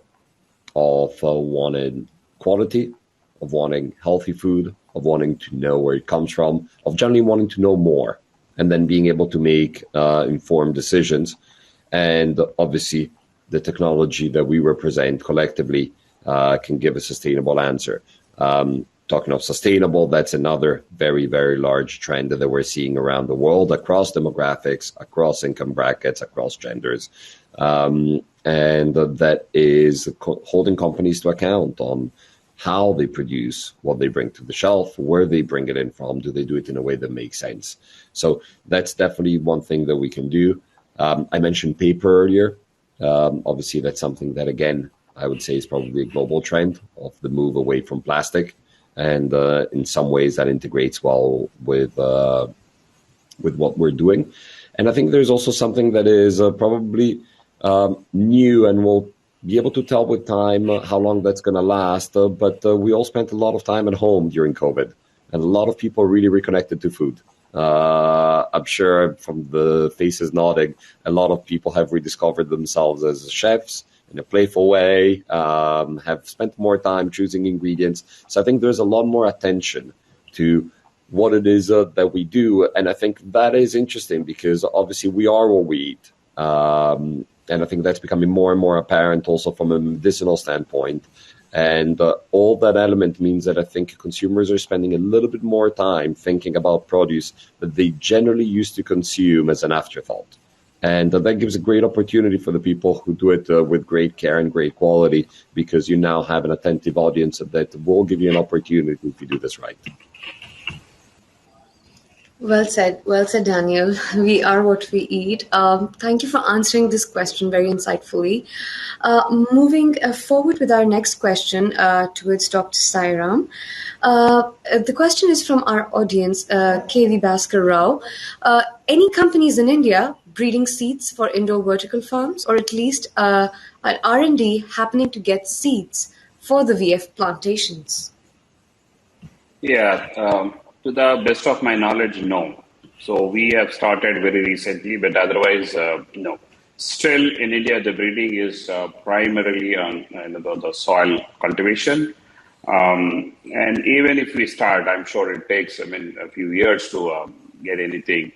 of wanting quality, of wanting healthy food, of wanting to know where it comes from, of generally wanting to know more, and then being able to make informed decisions. And obviously, the technology that we represent collectively can give a sustainable answer. Talking of sustainable, that's another very, very large trend that we're seeing around the world across demographics, across income brackets, across genders. And that is holding companies to account on how they produce, what they bring to the shelf, where they bring it in from, do they do it in a way that makes sense? So that's definitely one thing that we can do. I mentioned paper earlier. Obviously, that's something that, again, I would say is probably a global trend of the move away from plastic. And in some ways that integrates well with what we're doing. And I think there's also something that is probably new, and we'll be able to tell with time how long that's going to last. But we all spent a lot of time at home during COVID, and a lot of people really reconnected to food. I'm sure from the faces nodding, a lot of people have rediscovered themselves as chefs in a playful way, have spent more time choosing ingredients. So I think there's a lot more attention to what it is that we do. And I think that is interesting because obviously we are what we eat. And I think that's becoming more and more apparent also from a medicinal standpoint. And all that element means that I think consumers are spending a little bit more time thinking about produce that they generally used to consume as an afterthought. And that gives a great opportunity for the people who do it with great care and great quality, because you now have an attentive audience that will give you an opportunity if you do this right. Well said, Daniel. We are what we eat. Thank you for answering this question very insightfully. Moving forward with our next question towards Dr. Sairam. The question is from our audience, KV Bhaskar Rao. Any companies in India breeding seeds for indoor vertical farms, or at least an R&D happening to get seeds for the VF plantations? Yeah, to the best of my knowledge, no. So we have started very recently, but otherwise, no. Still, in India, the breeding is primarily on the soil cultivation. And even if we start, I'm sure it takes, a few years to get anything,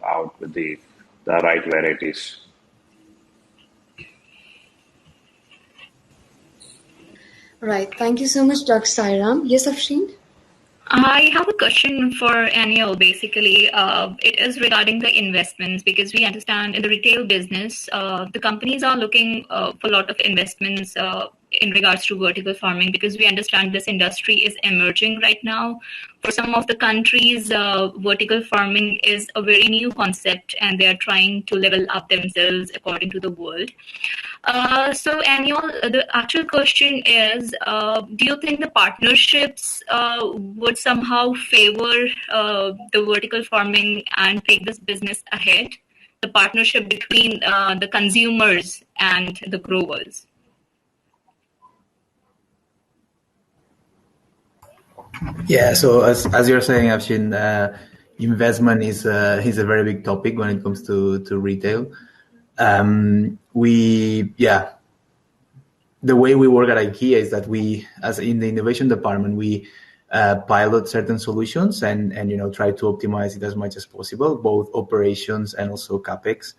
out with the right varieties. Right. Thank you so much, Dr. Sairam. Yes, Afshin? I have a question for Anil. Basically, it is regarding the investments, because we understand in the retail business, the companies are looking for a lot of investments in regards to vertical farming, because we understand this industry is emerging right now. For some of the countries, vertical farming is a very new concept, and they are trying to level up themselves according to the world. So, Anil, the actual question is, do you think the partnerships would somehow favor the vertical farming and take this business ahead? The partnership between the consumers and the growers? Yeah, so as you're saying, Afshin, investment is a very big topic when it comes to retail. The way we work at IKEA is that we, as in the innovation department, we pilot certain solutions and try to optimize it as much as possible, both operations and also capex,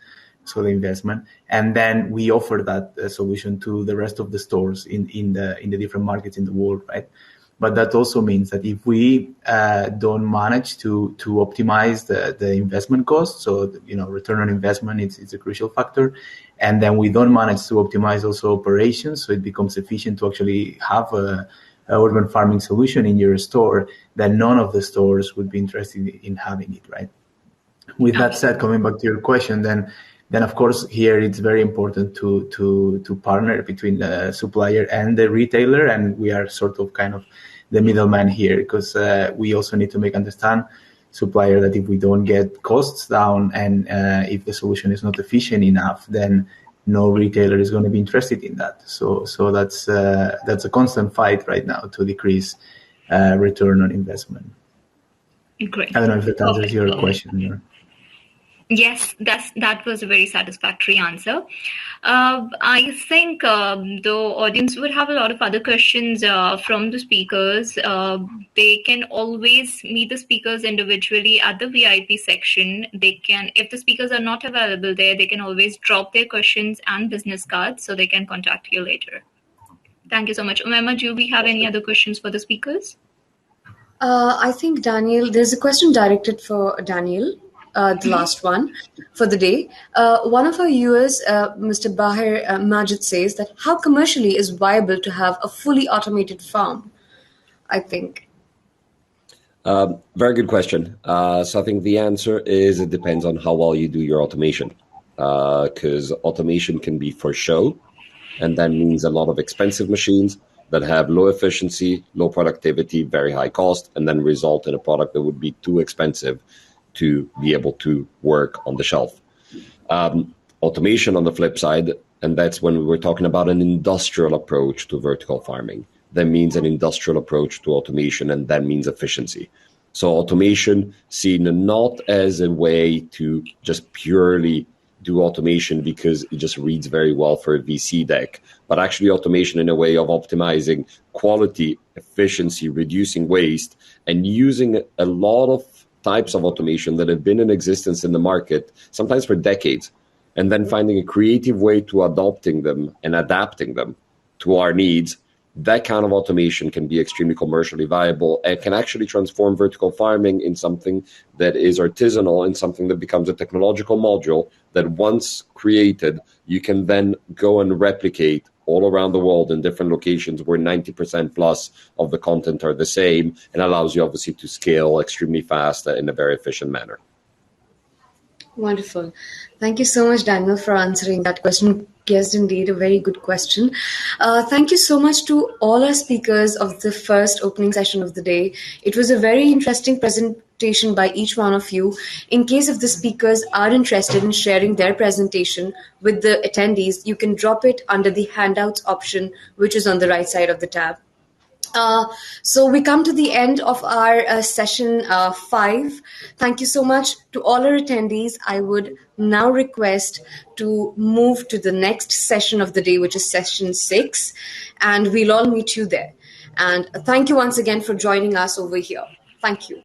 so the investment, and then we offer that solution to the rest of the stores in the different markets in the world, right? But that also means that if we don't manage to optimize the investment cost, so return on investment, it's a crucial factor, and then we don't manage to optimize also operations, so it becomes efficient to actually have a urban farming solution in your store, then none of the stores would be interested in having it, right? With that said, coming back to your question, then of course here it's very important to partner between the supplier and the retailer, and we are sort of kind of the middleman here, because we also need to make understand supplier that if we don't get costs down and if the solution is not efficient enough, then no retailer is going to be interested in that. So that's a constant fight right now to decrease return on investment. Great. I don't know if that answers Perfect. your question. Yes, that was a very satisfactory answer. I think the audience would have a lot of other questions from the speakers. They can always meet the speakers individually at the VIP section. They can, if the speakers are not available there, they can always drop their questions and business cards so they can contact you later. Thank you so much. Umema, do we have any other questions for the speakers? I think Daniel, there's a question directed for Daniel, the last one for the day. One of our viewers, Mr. Bahir Majid, says that how commercially is viable to have a fully automated farm? I think. Very good question. So I think the answer is it depends on how well you do your automation, because automation can be for show, and that means a lot of expensive machines that have low efficiency, low productivity, very high cost, and then result in a product that would be too expensive to be able to work on the shelf. Automation on the flip side, and that's when we were talking about an industrial approach to vertical farming. That means an industrial approach to automation, and that means efficiency. So automation seen not as a way to just purely do automation because it just reads very well for a VC deck, but actually automation in a way of optimizing quality, efficiency, reducing waste, and using a lot of types of automation that have been in existence in the market, sometimes for decades, and then finding a creative way to adopting them and adapting them to our needs. That kind of automation can be extremely commercially viable and can actually transform vertical farming in something that is artisanal, in something that becomes a technological module that once created, you can then go and replicate all around the world in different locations where 90% plus of the content are the same, and allows you obviously to scale extremely fast in a very efficient manner. Wonderful. Thank you so much, Daniel, for answering that question. Yes, indeed, a very good question. Thank you so much to all our speakers of the first opening session of the day. It was a very interesting presentation by each one of you. In case if the speakers are interested in sharing their presentation with the attendees, you can drop it under the handouts option, which is on the right side of the tab. So we come to the end of our session 5. Thank you so much to all our attendees. I would now request to move to the next session of the day, which is session 6, and we'll all meet you there. And thank you once again for joining us over here. Thank you.